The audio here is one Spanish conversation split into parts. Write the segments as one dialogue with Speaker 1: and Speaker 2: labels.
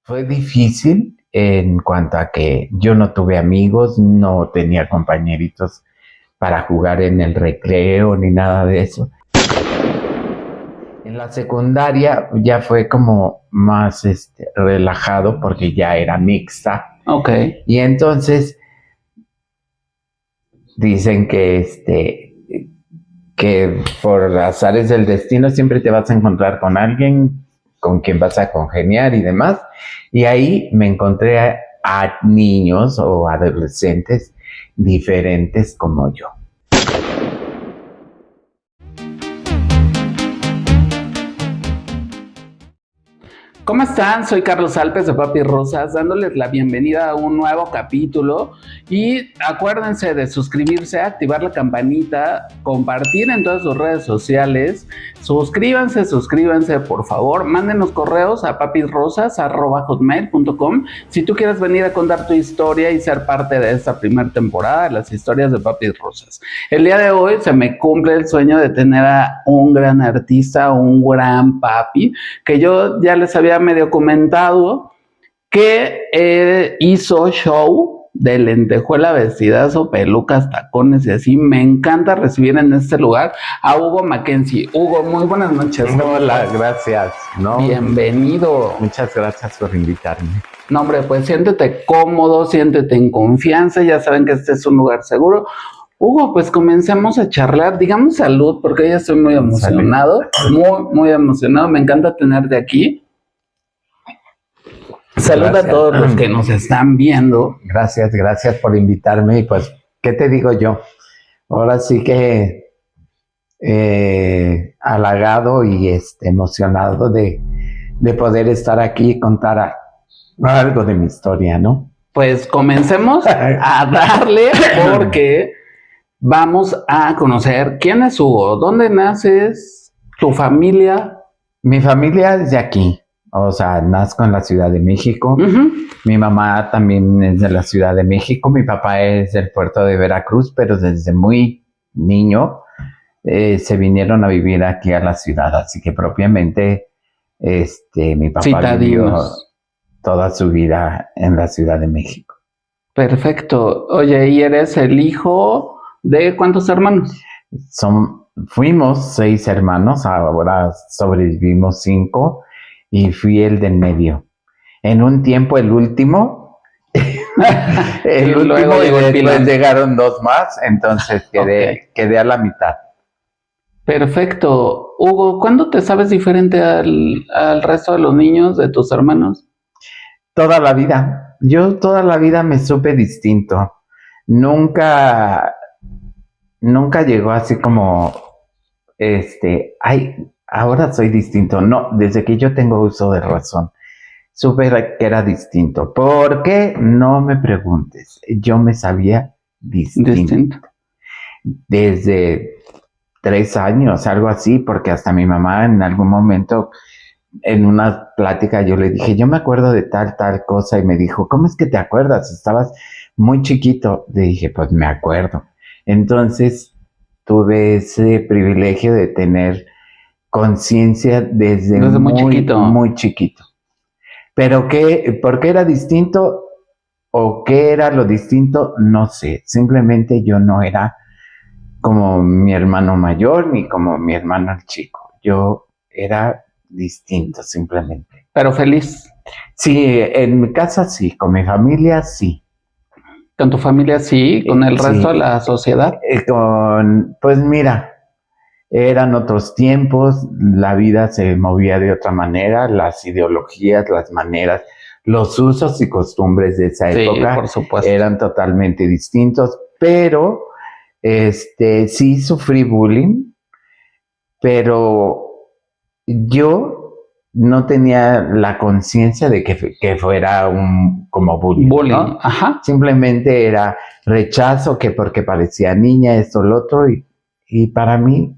Speaker 1: Fue difícil en cuanto a que yo no tuve amigos, no tenía compañeritos para jugar en el recreo ni nada de eso. En la secundaria ya fue como más relajado porque ya era mixta.
Speaker 2: Ok.
Speaker 1: Y entonces dicen que por azares del destino siempre te vas a encontrar con alguien con quien vas a congeniar y demás. Y ahí me encontré a niños o adolescentes diferentes como yo.
Speaker 2: ¿Cómo están? Soy Carlos Alpes de Papi Rosas, dándoles la bienvenida a un nuevo capítulo. Y acuérdense de suscribirse, activar la campanita, compartir en todas sus redes sociales. Suscríbanse, por favor. Mándenos correos a papisrosas@hotmail.com si tú quieres venir a contar tu historia y ser parte de esta primera temporada de las historias de Papi Rosas. El día de hoy se me cumple el sueño de tener a un gran artista, un gran papi, que yo ya les había medio comentado que hizo show de lentejuela, vestidazo, pelucas, tacones y así. Me encanta recibir en este lugar a Hugo Mackenzie. Hugo, muy buenas noches.
Speaker 1: Hola, gracias. ¿No?
Speaker 2: Bienvenido.
Speaker 1: Muchas gracias por invitarme.
Speaker 2: No, hombre, pues siéntete cómodo, siéntete en confianza. Ya saben que este es un lugar seguro. Hugo, pues comencemos a charlar. Digamos salud, porque ya estoy muy emocionado. Muy emocionado. Me encanta tenerte aquí. Salud a todos los que nos están viendo.
Speaker 1: Gracias por invitarme. Y pues, ¿qué te digo yo? Ahora sí que halagado y emocionado de poder estar aquí y contar algo de mi historia, ¿no?
Speaker 2: Pues comencemos a darle, porque vamos a conocer quién es Hugo, dónde naces, tu familia.
Speaker 1: Mi familia es de aquí. O sea, nazco en la Ciudad de México. Mi mamá también es de la Ciudad de México. Mi papá es del puerto de Veracruz, pero desde muy niño se vinieron a vivir aquí a la ciudad. Así que propiamente mi papá vivió toda su vida en la Ciudad de México.
Speaker 2: Perfecto. Oye, ¿y eres el hijo de cuántos hermanos?
Speaker 1: Fuimos 6 hermanos, ahora sobrevivimos 5. Y fui el del medio. En un tiempo el último. el último y después llegaron 2 más. Entonces quedé a la mitad.
Speaker 2: Perfecto. Hugo, ¿cuándo te sabes diferente al resto de los niños, de tus hermanos?
Speaker 1: Toda la vida. Yo toda la vida me supe distinto. Nunca llegó así como ahora soy distinto. No, desde que yo tengo uso de razón, supe que era distinto. ¿Por qué? No me preguntes. Yo me sabía distinto. Desde 3 años, algo así, porque hasta mi mamá en algún momento, en una plática, yo le dije, yo me acuerdo de tal cosa, y me dijo, ¿cómo es que te acuerdas? Estabas muy chiquito. Le dije, pues me acuerdo. Entonces, tuve ese privilegio de tener conciencia desde muy chiquito. Pero ¿por qué era distinto o qué era lo distinto? No sé. Simplemente yo no era como mi hermano mayor ni como mi hermano el chico. Yo era distinto simplemente.
Speaker 2: ¿Pero feliz?
Speaker 1: Sí, en mi casa sí, con mi familia sí.
Speaker 2: ¿Con tu familia sí? ¿Con el resto de la sociedad?
Speaker 1: Pues mira, eran otros tiempos, la vida se movía de otra manera, las ideologías, las maneras, los usos y costumbres de esa época
Speaker 2: por supuesto,
Speaker 1: eran totalmente distintos, pero sí sufrí bullying, pero yo no tenía la conciencia de que fuera como bullying, ¿no?
Speaker 2: Ajá.
Speaker 1: Simplemente era rechazo, que porque parecía niña, esto, lo otro, y para mí,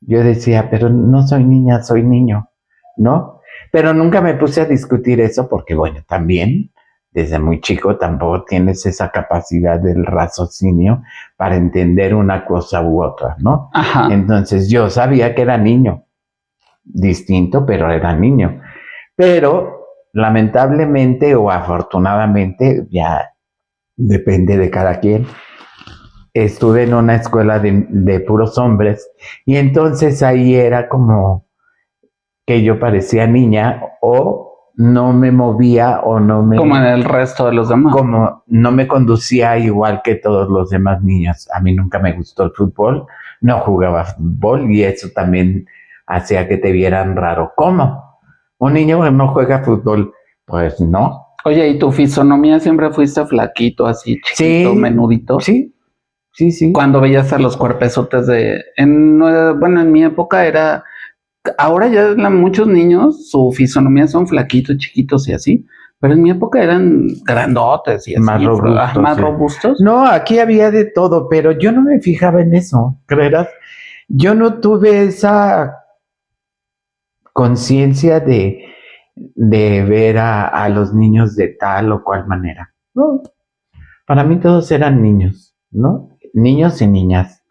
Speaker 1: yo decía, pero no soy niña, soy niño, ¿no? Pero nunca me puse a discutir eso porque, bueno, también desde muy chico tampoco tienes esa capacidad del raciocinio para entender una cosa u otra, ¿no?
Speaker 2: Ajá.
Speaker 1: Entonces yo sabía que era niño, distinto, pero era niño. Pero lamentablemente o afortunadamente, ya depende de cada quien, estuve en una escuela de puros hombres y entonces ahí era como que yo parecía niña o no me movía o no me...
Speaker 2: Como en el resto de los demás.
Speaker 1: Como no me conducía igual que todos los demás niños. A mí nunca me gustó el fútbol, no jugaba fútbol y eso también hacía que te vieran raro. ¿Cómo? ¿Un niño no juega fútbol? Pues no.
Speaker 2: Oye, ¿y tu fisonomía siempre fuiste flaquito, así chiquito, sí, menudito?
Speaker 1: Sí.
Speaker 2: Cuando veías a los cuerpezotes bueno, en mi época era... Ahora ya muchos niños, su fisonomía son flaquitos, chiquitos y así, pero en mi época eran grandotes y así. Más robustos.
Speaker 1: No, aquí había de todo, pero yo no me fijaba en eso, ¿creerás? Yo no tuve esa conciencia de ver a los niños de tal o cual manera. No, para mí todos eran niños, ¿no? Niños y niñas.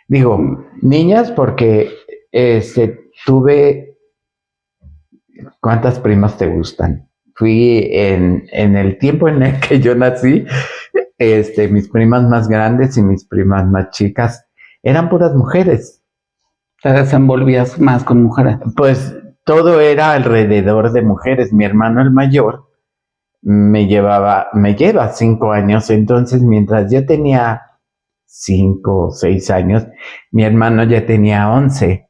Speaker 1: Digo, niñas porque tuve... ¿Cuántas primas te gustan? Fui en el tiempo en el que yo nací, mis primas más grandes y mis primas más chicas eran puras mujeres.
Speaker 2: ¿Te desenvolvías más con mujeres?
Speaker 1: Pues todo era alrededor de mujeres. Mi hermano el mayor me lleva 5 años, entonces mientras yo tenía 5 o 6 años, mi hermano ya tenía 11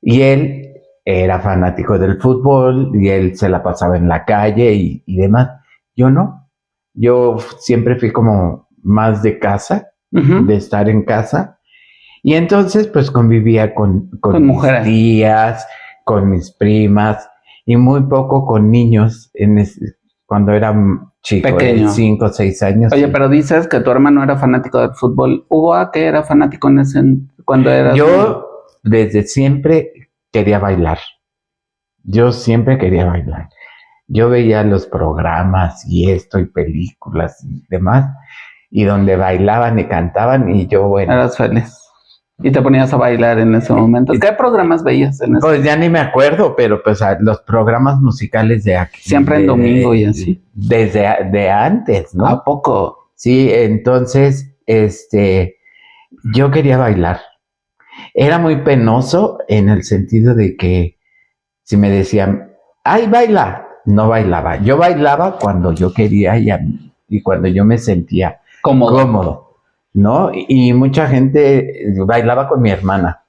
Speaker 1: y él era fanático del fútbol y él se la pasaba en la calle y demás. Yo no. Yo siempre fui como más de casa, de estar en casa. Y entonces pues convivía con mis tías, con mis primas y muy poco con niños cuando era chico, de 5 o 6 años.
Speaker 2: Oye, pero dices que tu hermano era fanático del fútbol. ¿Hubo a qué era fanático cuando eras?
Speaker 1: Yo desde siempre quería bailar. Yo siempre quería bailar. Yo veía los programas y películas y demás, y donde bailaban y cantaban, y yo, bueno.
Speaker 2: Eras feliz. ¿Y te ponías a bailar en ese momento? ¿Qué programas veías en ese?
Speaker 1: Pues ya ni me acuerdo, pero pues los programas musicales de aquí.
Speaker 2: Siempre en domingo y así.
Speaker 1: De antes, ¿no?
Speaker 2: ¿A poco?
Speaker 1: Sí, entonces, yo quería bailar. Era muy penoso en el sentido de que si me decían, ¡ay, baila! No bailaba. Yo bailaba cuando yo quería y cuando yo me sentía cómodo, ¿no? Y mucha gente bailaba con mi hermana.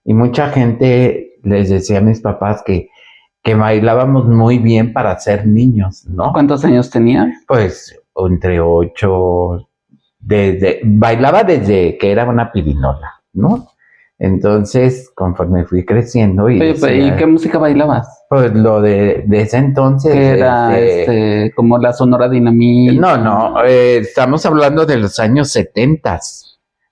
Speaker 1: Y mucha gente les decía a mis papás que bailábamos muy bien para ser niños, ¿no?
Speaker 2: ¿Cuántos años tenías?
Speaker 1: Pues entre 8. Bailaba desde que era una pirinola, ¿no? Entonces, conforme fui creciendo y...
Speaker 2: Oye, ¿y qué música bailabas?
Speaker 1: Pues lo de ese entonces...
Speaker 2: ¿Qué era como la Sonora Dinamita?
Speaker 1: No, estamos hablando de los años 70.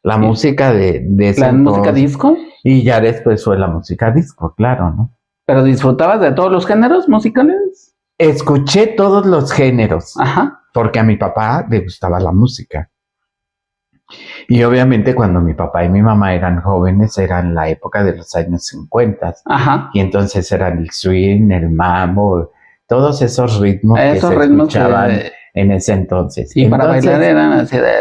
Speaker 1: La música de ese
Speaker 2: ¿La música disco?
Speaker 1: Y ya después fue la música disco, claro, ¿no?
Speaker 2: ¿Pero disfrutabas de todos los géneros musicales?
Speaker 1: Escuché todos los géneros.
Speaker 2: Ajá.
Speaker 1: Porque a mi papá le gustaba la música. Y obviamente cuando mi papá y mi mamá eran jóvenes, era en la época de los años 50.
Speaker 2: Ajá.
Speaker 1: Y entonces eran el swing, el mambo, todos esos ritmos que se escuchaban en ese entonces.
Speaker 2: Y para bailar eran así de...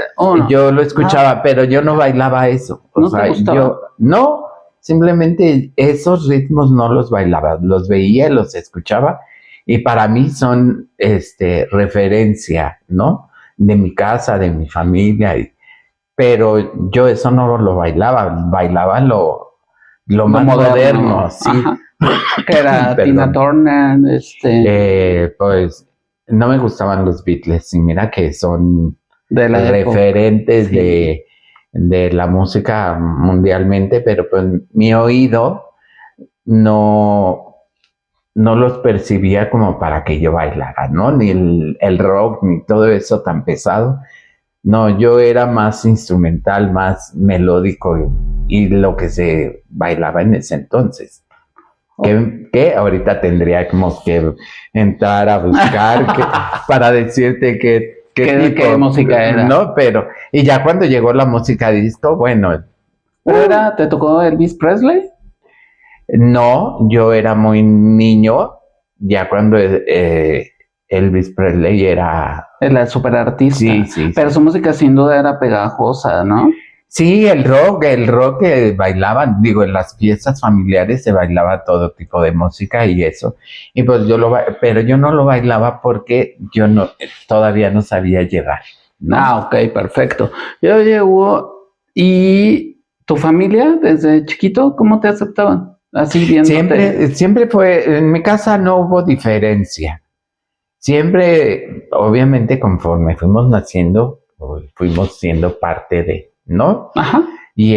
Speaker 1: Yo lo escuchaba, pero yo no bailaba eso.
Speaker 2: ¿No te gustaba?
Speaker 1: No, simplemente esos ritmos no los bailaba, los veía, los escuchaba. Y para mí son referencia, ¿no? De mi casa, de mi familia pero yo eso no lo bailaba lo más moderno, sí.
Speaker 2: Que era Tina Turner,
Speaker 1: pues no me gustaban los Beatles, y mira que son
Speaker 2: de la
Speaker 1: referentes
Speaker 2: época, sí,
Speaker 1: de la música mundialmente, pero pues mi oído no los percibía como para que yo bailara, ¿no? Ni el rock, ni todo eso tan pesado. No, yo era más instrumental, más melódico y lo que se bailaba en ese entonces. Que ahorita tendría como que entrar a buscar para decirte qué
Speaker 2: música era.
Speaker 1: No, pero, y ya cuando llegó la música disco, bueno.
Speaker 2: ¿Pero te tocó Elvis Presley?
Speaker 1: No, yo era muy niño ya cuando Elvis Presley era
Speaker 2: el superartista.
Speaker 1: Sí.
Speaker 2: Pero su música sin duda era pegajosa, ¿no?
Speaker 1: Sí, el rock que bailaban, digo, en las fiestas familiares se bailaba todo tipo de música y eso. Y pues pero yo no lo bailaba porque yo todavía no sabía llegar, ¿no?
Speaker 2: Ok, perfecto. Yo llego y tu familia desde chiquito, ¿cómo te aceptaban? Así viéndote.
Speaker 1: Siempre fue, en mi casa no hubo diferencia. Siempre, obviamente, conforme fuimos naciendo, fuimos siendo parte de, ¿no?
Speaker 2: Ajá.
Speaker 1: Y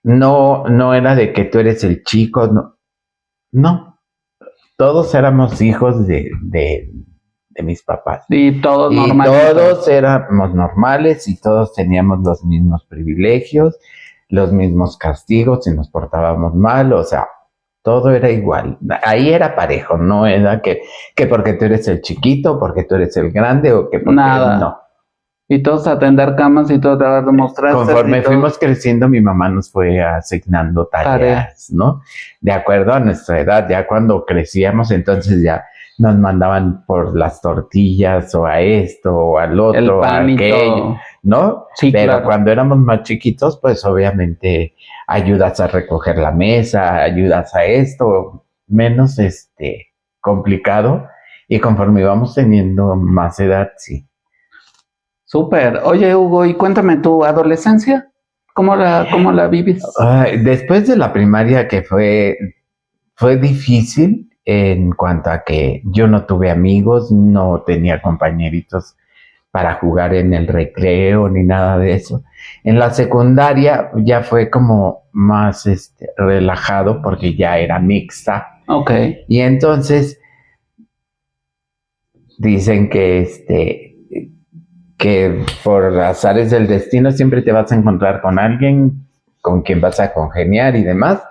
Speaker 1: no era de que tú eres el chico, no. Todos éramos hijos de mis papás.
Speaker 2: Y todos
Speaker 1: normales. Todos éramos normales y todos teníamos los mismos privilegios, los mismos castigos si nos portábamos mal, o sea, todo era igual. Ahí era parejo, no era que porque tú eres el chiquito, porque tú eres el grande o que porque
Speaker 2: nada.
Speaker 1: No.
Speaker 2: Y todos a tender camas y todo a demostrar.
Speaker 1: Conforme fuimos creciendo, mi mamá nos fue asignando tareas, ¿no? De acuerdo a nuestra edad. Ya cuando crecíamos, entonces ya nos mandaban por las tortillas o a esto o al otro,
Speaker 2: el pan
Speaker 1: a aquello, ¿no?
Speaker 2: Sí,
Speaker 1: pero
Speaker 2: claro.
Speaker 1: Cuando éramos más chiquitos, pues obviamente ayudas a recoger la mesa, ayudas a esto, menos complicado. Y conforme íbamos teniendo más edad, sí.
Speaker 2: Súper. Oye, Hugo, y cuéntame tu adolescencia. ¿Cómo la vives?
Speaker 1: Después de la primaria, que fue difícil en cuanto a que yo no tuve amigos, no tenía compañeritos para jugar en el recreo ni nada de eso. En la secundaria ya fue como más relajado porque ya era mixta.
Speaker 2: Ok.
Speaker 1: Y entonces dicen que por azares del destino siempre te vas a encontrar con alguien con quien vas a congeniar y demás.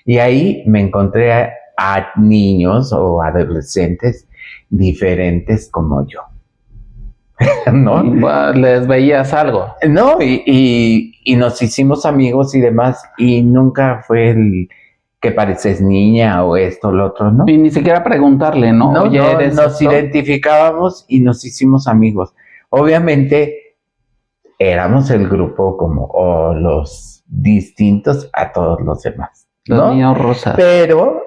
Speaker 1: Y ahí me encontré a niños o adolescentes diferentes como yo. ¿No?
Speaker 2: ¿Les veías algo?
Speaker 1: No, y nos hicimos amigos y demás, y nunca fue el que pareces niña o esto o lo otro, ¿no?
Speaker 2: Y ni siquiera preguntarle, ¿no?
Speaker 1: No, nos identificábamos y nos hicimos amigos. Obviamente éramos el grupo o los distintos a todos los demás, ¿no?
Speaker 2: Los niños rosas.
Speaker 1: Pero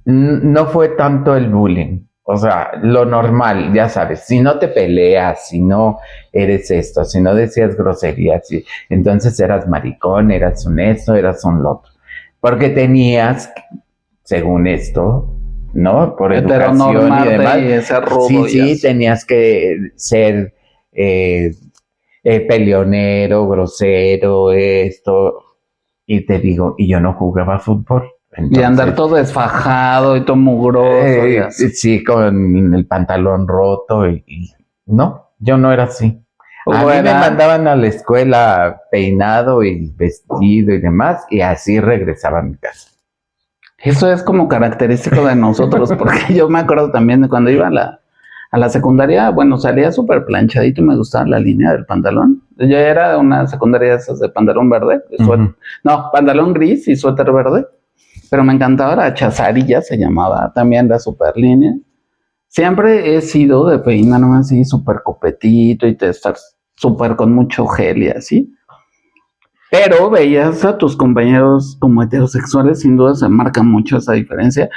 Speaker 1: no fue tanto el bullying. O sea, lo normal, ya sabes, si no te peleas, si no eres esto, si no decías groserías, entonces eras maricón, eras un esto, eras un lo otro. Porque tenías, según esto, ¿no? Por educación y demás.
Speaker 2: Y ser rudo
Speaker 1: sí, tenías que ser peleonero, grosero, esto. Y te digo, y yo no jugaba fútbol. Entonces,
Speaker 2: y andar todo desfajado y todo mugroso.
Speaker 1: Sí, con el pantalón roto y no, yo no era así. A mí me mandaban a la escuela peinado y vestido y demás, y así regresaba a mi casa.
Speaker 2: Eso es como característico de nosotros, porque yo me acuerdo también de cuando iba a la secundaria, bueno, salía súper planchadito y me gustaba la línea del pantalón. Yo era de una secundaria de esas de pantalón verde, no, pantalón gris y suéter verde. Pero me encantaba la chazarilla, se llamaba también la super línea. Siempre he sido de peinarme así súper copetito y de estar súper con mucho gel y así. Pero veías a tus compañeros como heterosexuales, sin duda se marca mucho esa diferencia.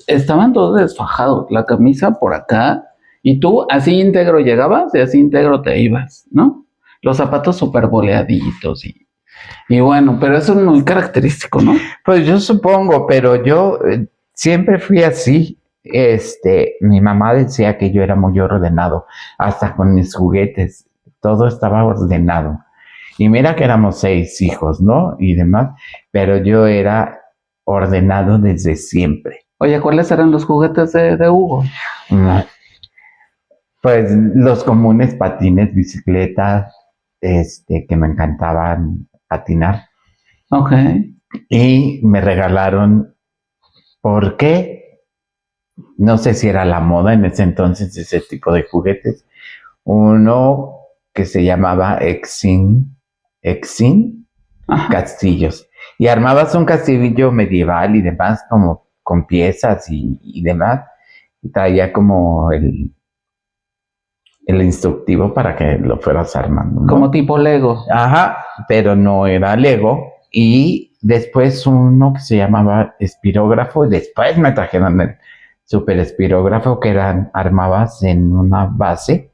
Speaker 2: Estaban todos desfajados, la camisa por acá, y tú así íntegro llegabas y así íntegro te ibas, ¿no? Los zapatos súper boleaditos y bueno, pero eso es muy característico, ¿no?
Speaker 1: Pues yo supongo, pero yo siempre fui así. Mi mamá decía que yo era muy ordenado, hasta con mis juguetes, todo estaba ordenado. Y mira que éramos 6 hijos, ¿no? Y demás, pero yo era ordenado desde siempre.
Speaker 2: Oye, ¿cuáles eran los juguetes de Hugo?
Speaker 1: Pues los comunes, patines, bicicletas, que me encantaban patinar.
Speaker 2: Ok.
Speaker 1: Y me regalaron, ¿por qué? No sé si era la moda en ese entonces, ese tipo de juguetes. Uno que se llamaba Exin, castillos. Y armabas un castillo medieval y demás, como con piezas y demás. Y traía como el instructivo para que lo fueras armando, ¿no?
Speaker 2: Como tipo Lego.
Speaker 1: Ajá, pero no era Lego. Y después uno que se llamaba espirógrafo, y después me trajeron el super espirógrafo, que armabas en una base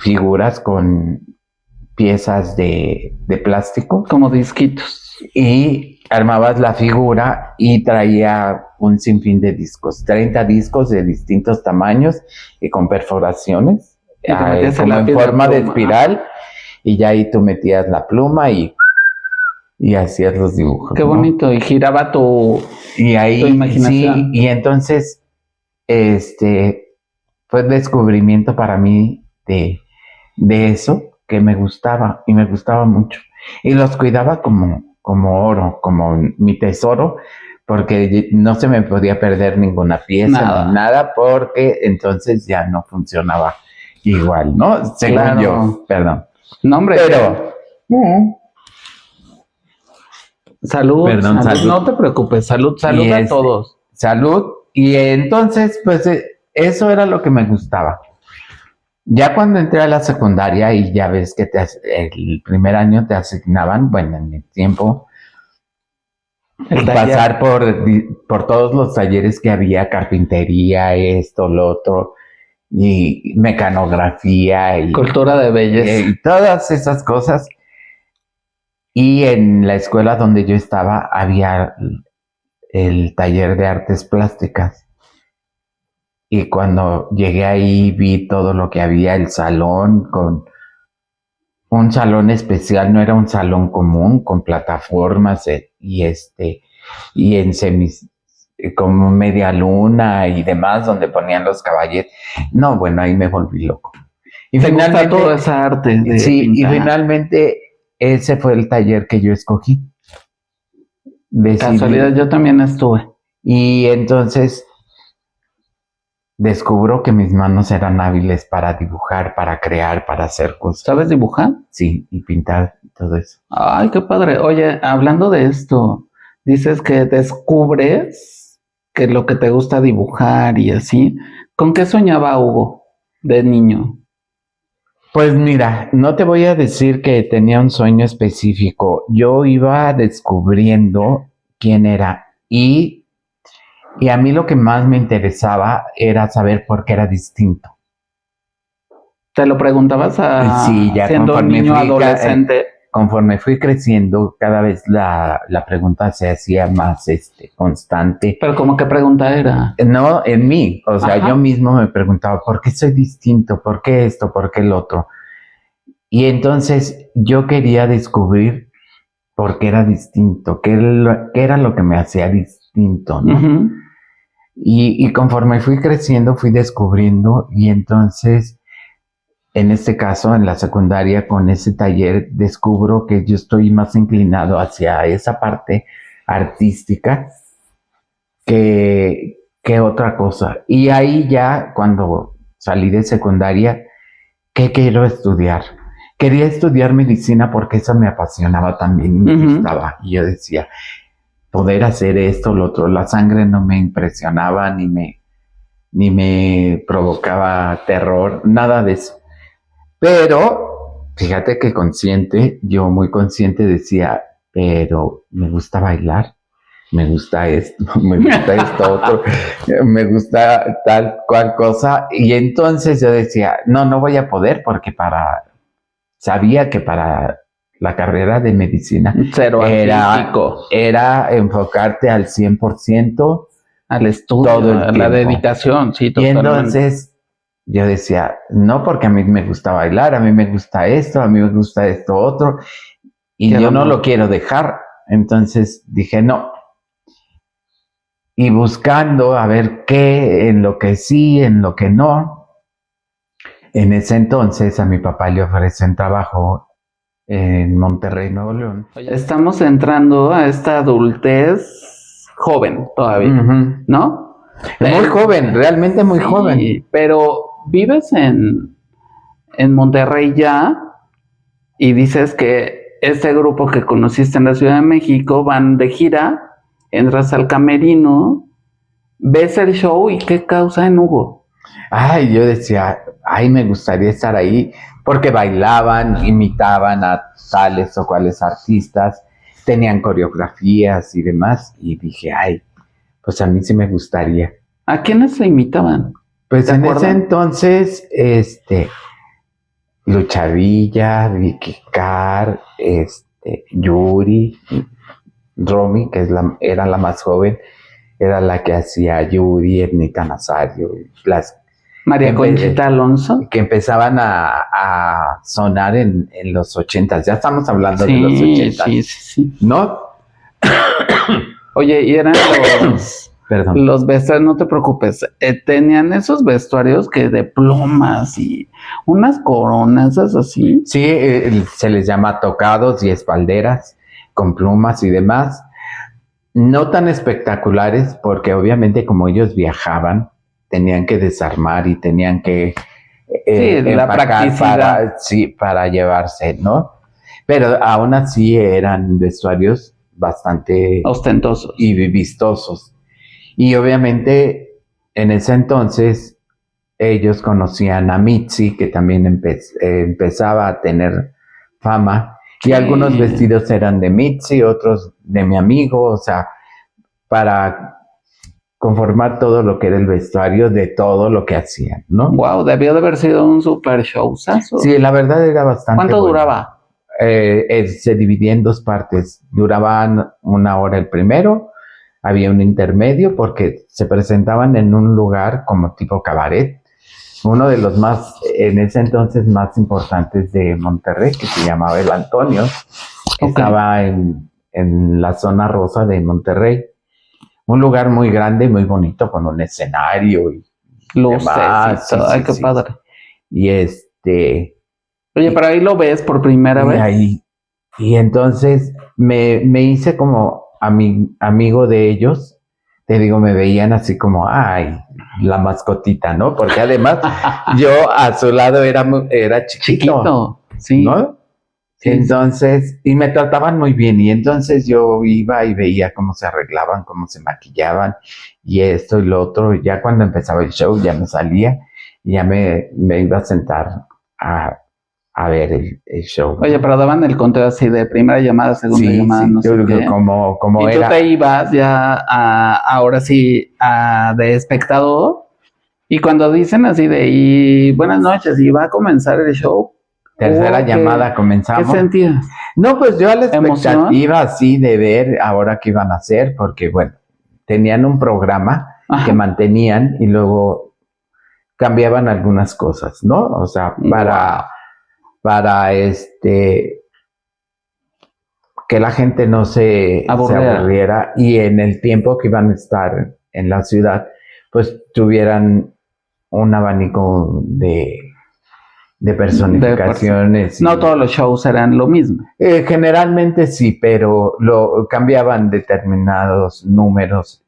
Speaker 1: figuras con piezas de plástico.
Speaker 2: Como disquitos.
Speaker 1: Y armabas la figura y traía un sinfín de discos, 30 discos de distintos tamaños y con perforaciones, como en forma de espiral, y ya ahí tú metías la pluma y hacías los dibujos.
Speaker 2: Qué bonito, ¿no? Y giraba tu
Speaker 1: imaginación. Sí, y entonces fue descubrimiento para mí de eso, que me gustaba, y me gustaba mucho. Y los cuidaba como oro, como mi tesoro, porque no se me podía perder ninguna pieza, ni nada, porque entonces ya no funcionaba igual, ¿no? Según yo, perdón.
Speaker 2: No, hombre, pero... Salud, perdón, salud, no te preocupes, salud a todos.
Speaker 1: Salud, y entonces, pues, eso era lo que me gustaba. Ya cuando entré a la secundaria y ya ves que el primer año te asignaban, bueno, en mi tiempo, pasar por todos los talleres que había, carpintería, esto, lo otro, y mecanografía, y
Speaker 2: cultura de belleza,
Speaker 1: y todas esas cosas. Y en la escuela donde yo estaba había el taller de artes plásticas. Y cuando llegué ahí vi todo lo que había, el salón, con un salón especial, no era un salón común, con plataformas y en como media luna y demás, donde ponían los caballeros. No, bueno, ahí me volví loco.
Speaker 2: Y finalmente toda esa arte.
Speaker 1: Sí, pintar. Y finalmente ese fue el taller que yo escogí.
Speaker 2: Casualidad, yo también estuve.
Speaker 1: Y entonces descubro que mis manos eran hábiles para dibujar, para crear, para hacer cosas.
Speaker 2: ¿Sabes dibujar?
Speaker 1: Sí, y pintar y todo eso.
Speaker 2: Ay, qué padre. Oye, hablando de esto, dices que descubres que lo que te gusta dibujar y así. ¿Con qué soñaba Hugo de niño?
Speaker 1: Pues mira, no te voy a decir que tenía un sueño específico. Yo iba descubriendo quién era y a mí lo que más me interesaba era saber por qué era distinto.
Speaker 2: ¿Te lo preguntabas
Speaker 1: sí, ya
Speaker 2: siendo un niño adolescente?
Speaker 1: Conforme fui creciendo, cada vez la pregunta se hacía más constante.
Speaker 2: ¿Pero cómo qué pregunta era?
Speaker 1: No, en mí. O sea, yo mismo me preguntaba, ¿por qué soy distinto? ¿Por qué esto? ¿Por qué el otro? Y entonces yo quería descubrir por qué era distinto, qué era lo que me hacía distinto, ¿no? Uh-huh. Y conforme fui creciendo, fui descubriendo, y entonces, en este caso, en la secundaria, con ese taller, descubro que yo estoy más inclinado hacia esa parte artística que otra cosa. Y ahí ya, cuando salí de secundaria, ¿qué quiero estudiar? Quería estudiar medicina porque eso me apasionaba también y me gustaba. Y yo decía, poder hacer esto, lo otro. La sangre no me impresionaba, ni me provocaba terror, nada de eso. Pero, fíjate que yo muy consciente decía, pero me gusta bailar, me gusta esto, me gusta esto otro, me gusta tal cual cosa. Y entonces yo decía, no voy a poder, porque sabía que para la carrera de medicina era enfocarte al 100%
Speaker 2: al estudio, a la dedicación, sí, totalmente.
Speaker 1: Y entonces yo decía, no, porque a mí me gusta bailar, a mí me gusta esto, a mí me gusta esto otro, y yo no lo quiero dejar. Entonces dije, no. Y buscando a ver qué, en lo que sí, en lo que no. En ese entonces a mi papá le ofrecen trabajo en Monterrey, Nuevo León.
Speaker 2: Estamos entrando a esta adultez joven todavía, ¿no?
Speaker 1: Muy joven, realmente muy joven.
Speaker 2: Pero vives en Monterrey ya, y dices que este grupo que conociste en la Ciudad de México van de gira entras al camerino, ves el show y ¿qué causa en Hugo?
Speaker 1: Ay, yo decía, ay, me gustaría estar ahí, porque bailaban, imitaban a tales o cuales artistas, tenían coreografías y demás, y dije, ay, pues a mí sí me gustaría.
Speaker 2: ¿A quiénes se imitaban?
Speaker 1: Pues en ese entonces, Lucha Villa, Vicky Carr, Yuri, Romy, que era la más joven, era la que hacía Yuri, Ernita Nazario,
Speaker 2: María Conchita Alonso.
Speaker 1: Que empezaban a sonar en los 80s. Ya estamos hablando de los 80s.
Speaker 2: Sí.
Speaker 1: ¿No?
Speaker 2: Oye, y eran los vestuarios, no te preocupes, tenían esos vestuarios que de plumas y unas coronas así.
Speaker 1: Sí, se les llama tocados y espalderas con plumas y demás. No tan espectaculares porque obviamente como ellos viajaban, tenían que desarmar y tenían que
Speaker 2: la practicidad
Speaker 1: para llevarse, ¿no? Pero aún así eran vestuarios bastante
Speaker 2: ostentosos
Speaker 1: y vistosos. Y obviamente en ese entonces ellos conocían a Mitzi, que también empezaba a tener fama, y algunos vestidos eran de Mitzi, otros de mi amigo, o sea, para conformar todo lo que era el vestuario de todo lo que hacían, ¿no?
Speaker 2: Wow, debió de haber sido un super showzazo.
Speaker 1: Sí, la verdad era bastante
Speaker 2: ¿Cuánto duraba?
Speaker 1: Se dividía en 2 partes. Duraban 1 hora el primero, había un intermedio porque se presentaban en un lugar como tipo cabaret, uno de los más, en ese entonces, más importantes de Monterrey, que se llamaba El Antonio, que estaba en la zona rosa de Monterrey. Un lugar muy grande y muy bonito con un escenario y
Speaker 2: luces y todo. Ay, qué padre.
Speaker 1: Y
Speaker 2: Oye, pero ahí lo ves por primera vez.
Speaker 1: Y entonces me hice como amigo de ellos. Te digo, me veían así como, ay, la mascotita, ¿no? Porque además yo a su lado era chiquito,
Speaker 2: sí.
Speaker 1: ¿no? Sí, entonces, y me trataban muy bien, y entonces yo iba y veía cómo se arreglaban, cómo se maquillaban, y esto y lo otro, y ya cuando empezaba el show ya me salía, y ya me iba a sentar a ver el show.
Speaker 2: Oye, pero daban el conteo así de primera llamada, segunda llamada, no sé qué.
Speaker 1: Como
Speaker 2: y
Speaker 1: era.
Speaker 2: Y tú te ibas ya ahora sí de espectador, y cuando dicen así de, y buenas noches, y va a comenzar el show,
Speaker 1: tercera llamada comenzamos.
Speaker 2: ¿Qué sentías?
Speaker 1: No, pues yo a la expectativa así de ver ahora qué iban a hacer, porque bueno, tenían un programa que mantenían y luego cambiaban algunas cosas, ¿no? O sea, para que la gente no se aburriera y en el tiempo que iban a estar en la ciudad, pues tuvieran un abanico de personificaciones.
Speaker 2: No todos los shows eran lo mismo.
Speaker 1: Generalmente sí, pero cambiaban determinados números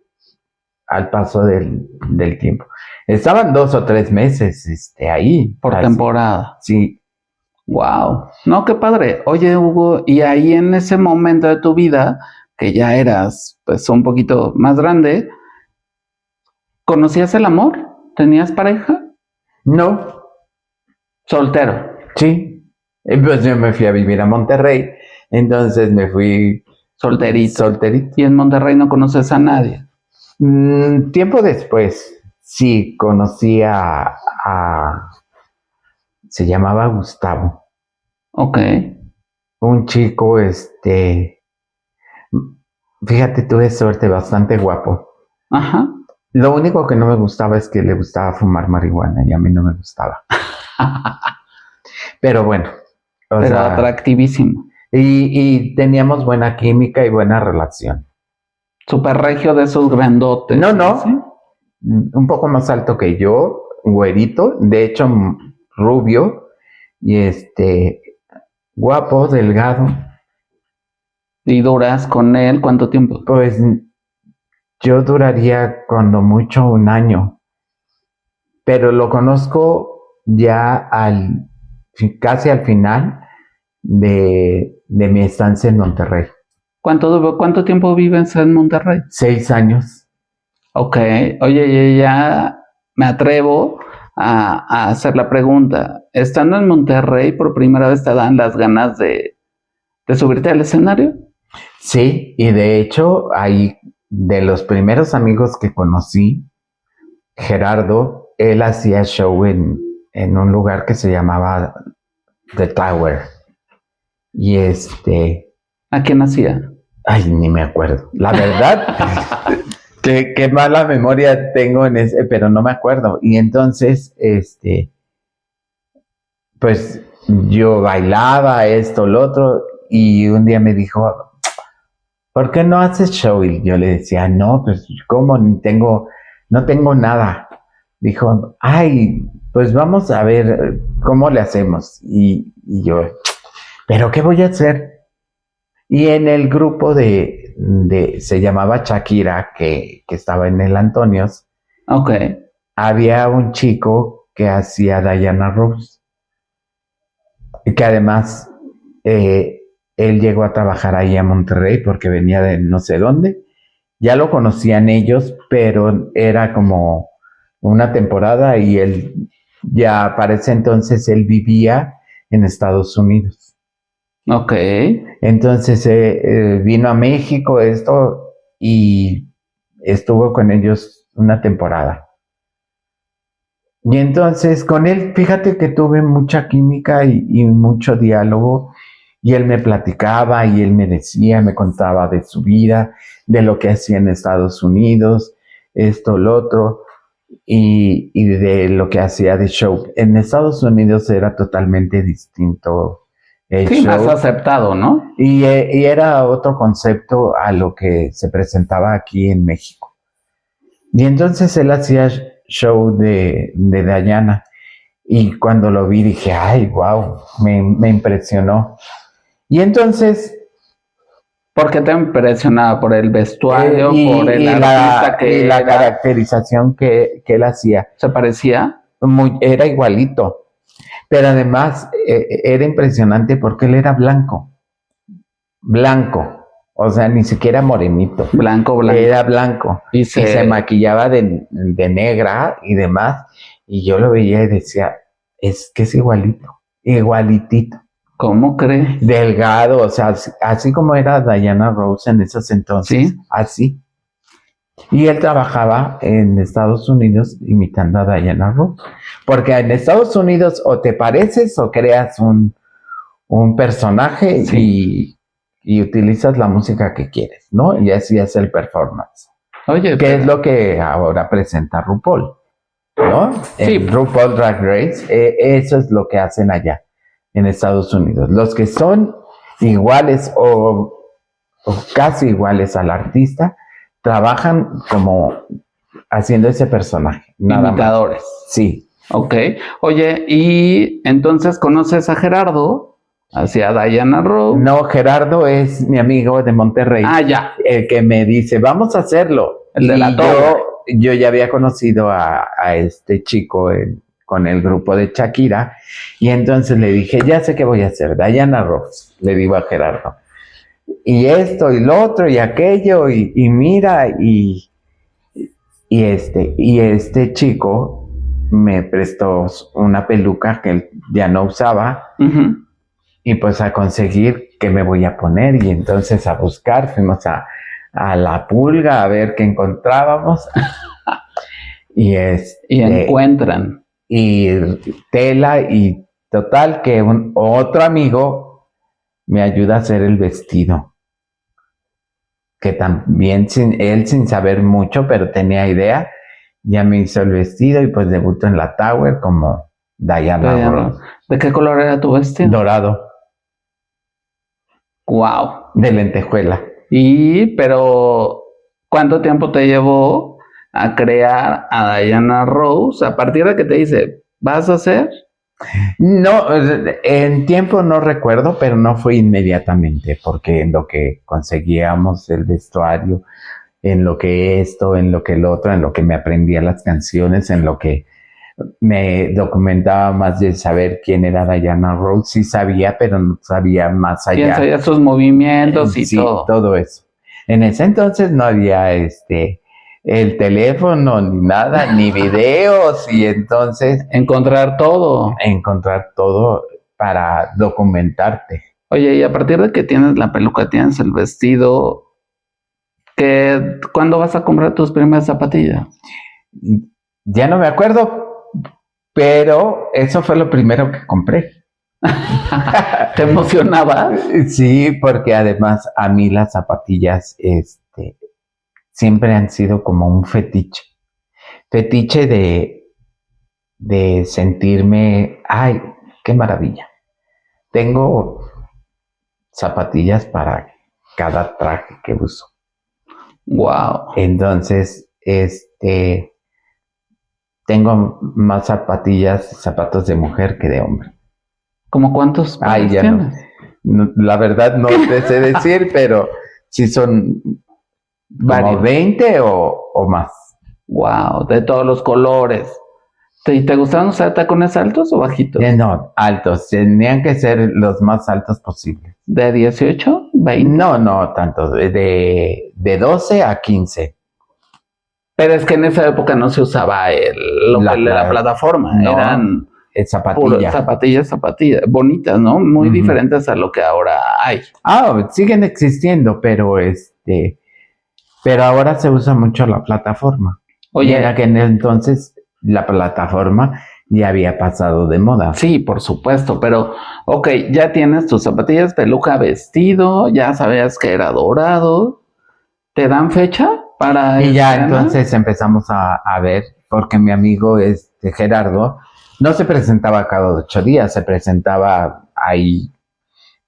Speaker 1: al paso del tiempo. Estaban 2 o 3 meses ahí.
Speaker 2: Por temporada.
Speaker 1: Sí.
Speaker 2: Wow. No, qué padre. Oye, Hugo, y ahí en ese momento de tu vida, que ya eras pues un poquito más grande, ¿conocías el amor? ¿Tenías pareja?
Speaker 1: No.
Speaker 2: ¿Soltero?
Speaker 1: Sí. Pues yo me fui a vivir a Monterrey, entonces me fui
Speaker 2: solterito. ¿Y en Monterrey no conoces a nadie?
Speaker 1: Tiempo después, sí, conocí se llamaba Gustavo.
Speaker 2: Ok.
Speaker 1: Un chico, fíjate, tuve suerte, bastante guapo.
Speaker 2: Ajá.
Speaker 1: Lo único que no me gustaba es que le gustaba fumar marihuana y a mí no me gustaba. Pero bueno.
Speaker 2: Pero atractivísimo.
Speaker 1: Y teníamos buena química y buena relación.
Speaker 2: Super regio de esos grandotes.
Speaker 1: No. ¿Sí? Un poco más alto que yo, güerito, de hecho rubio, y guapo, delgado.
Speaker 2: ¿Y duras con él cuánto tiempo?
Speaker 1: Pues yo duraría cuando mucho 1 año, pero lo conozco ya casi al final de mi estancia en Monterrey.
Speaker 2: ¿Cuánto tiempo vives en Monterrey?
Speaker 1: 6 años.
Speaker 2: Ok, oye, ya me atrevo a hacer la pregunta. Estando en Monterrey, ¿por primera vez te dan las ganas de subirte al escenario?
Speaker 1: Sí, y de hecho, ahí de los primeros amigos que conocí, Gerardo, él hacía show en un lugar que se llamaba The Tower. Y
Speaker 2: ¿A quién hacía?
Speaker 1: Ay, ni me acuerdo. La verdad, qué mala memoria tengo en ese, pero no me acuerdo. Y entonces, pues yo bailaba esto, lo otro, y un día me dijo, ¿por qué no haces show? Y yo le decía, no, pues, ¿cómo? No tengo nada. Dijo, ay, pues vamos a ver cómo le hacemos. Y yo, ¿pero qué voy a hacer? Y en el grupo se llamaba Shakira, que estaba en el Antonios,
Speaker 2: okay,
Speaker 1: había un chico que hacía Diana Ross, y que además él llegó a trabajar ahí a Monterrey porque venía de no sé dónde. Ya lo conocían ellos, pero era como una temporada y él ya para ese entonces él vivía en Estados Unidos.
Speaker 2: Ok.
Speaker 1: Entonces vino a México y estuvo con ellos una temporada. Y entonces con él, fíjate que tuve mucha química y mucho diálogo, y él me platicaba y él me decía, me contaba de su vida, de lo que hacía en Estados Unidos, esto, lo otro, y de lo que hacía de show. En Estados Unidos era totalmente distinto el
Speaker 2: sí,
Speaker 1: show.
Speaker 2: más aceptado, ¿no?
Speaker 1: Y era otro concepto a lo que se presentaba aquí en México. Y entonces él hacía show de Diana. Y cuando lo vi dije, ay, wow, me impresionó. Y entonces...
Speaker 2: ¿Por qué te impresionaba? ¿Por el vestuario? ¿Por el artista que
Speaker 1: y la caracterización que él hacía?
Speaker 2: ¿Se parecía?
Speaker 1: Era igualito. Pero además era impresionante porque él era blanco. Blanco. O sea, ni siquiera morenito.
Speaker 2: Blanco.
Speaker 1: Era blanco. Y se maquillaba de negra y demás. Y yo lo veía y decía, es que es igualito. Igualitito.
Speaker 2: ¿Cómo crees?
Speaker 1: Delgado, o sea, así como era Diana Ross en esos entonces. ¿Sí? Así. Y él trabajaba en Estados Unidos imitando a Diana Ross. Porque en Estados Unidos o te pareces o creas un personaje, sí, y utilizas la música que quieres, ¿no? Y así es el performance. Oye, que es lo que ahora presenta RuPaul, ¿no? Sí. En RuPaul Drag Race, eso es lo que hacen allá en Estados Unidos. Los que son iguales o casi iguales al artista, trabajan como haciendo ese personaje. Nada imitadores. Más. Sí.
Speaker 2: Ok. Oye, y entonces conoces a Gerardo, hacia Diana Ross.
Speaker 1: No, Gerardo es mi amigo de Monterrey.
Speaker 2: Ah, ya.
Speaker 1: El que me dice, vamos a hacerlo.
Speaker 2: El de la torre.
Speaker 1: Yo ya había conocido a este chico con el grupo de Shakira, y entonces le dije, ya sé qué voy a hacer, Diana Ross, le digo a Gerardo. Y esto, y lo otro, y aquello, y mira, y este chico me prestó una peluca que él ya no usaba, y pues a conseguir qué me voy a poner, y entonces a buscar, fuimos a La Pulga a ver qué encontrábamos, y
Speaker 2: encuentran.
Speaker 1: Y tela, y total que otro amigo me ayuda a hacer el vestido, que también él sin saber mucho, pero tenía idea, ya me hizo el vestido y pues debutó en la Tower como Diana Ross.
Speaker 2: ¿De qué color era tu vestido?
Speaker 1: Dorado.
Speaker 2: Wow.
Speaker 1: De lentejuela.
Speaker 2: Pero ¿cuánto tiempo te llevó a crear a Diana Ross? A partir de que te dice, ¿vas a hacer?
Speaker 1: No, en tiempo no recuerdo, pero no fue inmediatamente, porque en lo que conseguíamos el vestuario, en lo que esto, en lo que el otro, en lo que me aprendía las canciones, en lo que me documentaba más de saber quién era Diana Rose. Sí sabía, pero no sabía más allá.
Speaker 2: ¿Quién sabía sus movimientos y
Speaker 1: sí,
Speaker 2: todo?
Speaker 1: todo eso. En ese entonces no había el teléfono, ni nada, ni videos, y entonces...
Speaker 2: Encontrar todo
Speaker 1: para documentarte.
Speaker 2: Oye, y a partir de que tienes la peluca, tienes el vestido, ¿cuándo vas a comprar tus primeras zapatillas?
Speaker 1: Ya no me acuerdo, pero eso fue lo primero que compré.
Speaker 2: ¿Te emocionaba?
Speaker 1: Sí, porque además a mí las zapatillas siempre han sido como un fetiche. Fetiche de sentirme, ay, qué maravilla. Tengo zapatillas para cada traje que uso.
Speaker 2: Wow.
Speaker 1: Entonces, tengo más zapatos de mujer que de hombre.
Speaker 2: ¿Cómo cuántos pares tienes?
Speaker 1: No, la verdad no te sé decir, pero sí son como 20 o más.
Speaker 2: Wow, de todos los colores. ¿Te gustaban usar tacones altos o bajitos?
Speaker 1: No, altos. Tenían que ser los más altos posibles.
Speaker 2: ¿De 18? ¿20?
Speaker 1: No tanto. De 12 a 15.
Speaker 2: Pero es que en esa época no se usaba la plataforma. No, eran zapatillas bonitas, ¿no? Muy diferentes a lo que ahora hay.
Speaker 1: Siguen existiendo, pero ahora se usa mucho la plataforma. Oye, era que en entonces la plataforma ya había pasado de moda.
Speaker 2: Sí, por supuesto, pero ok, ya tienes tus zapatillas, peluca, vestido, ya sabías que era dorado. ¿Te dan fecha para
Speaker 1: y ya entonces empezamos a ver, porque mi amigo Gerardo no se presentaba cada 8 días, se presentaba ahí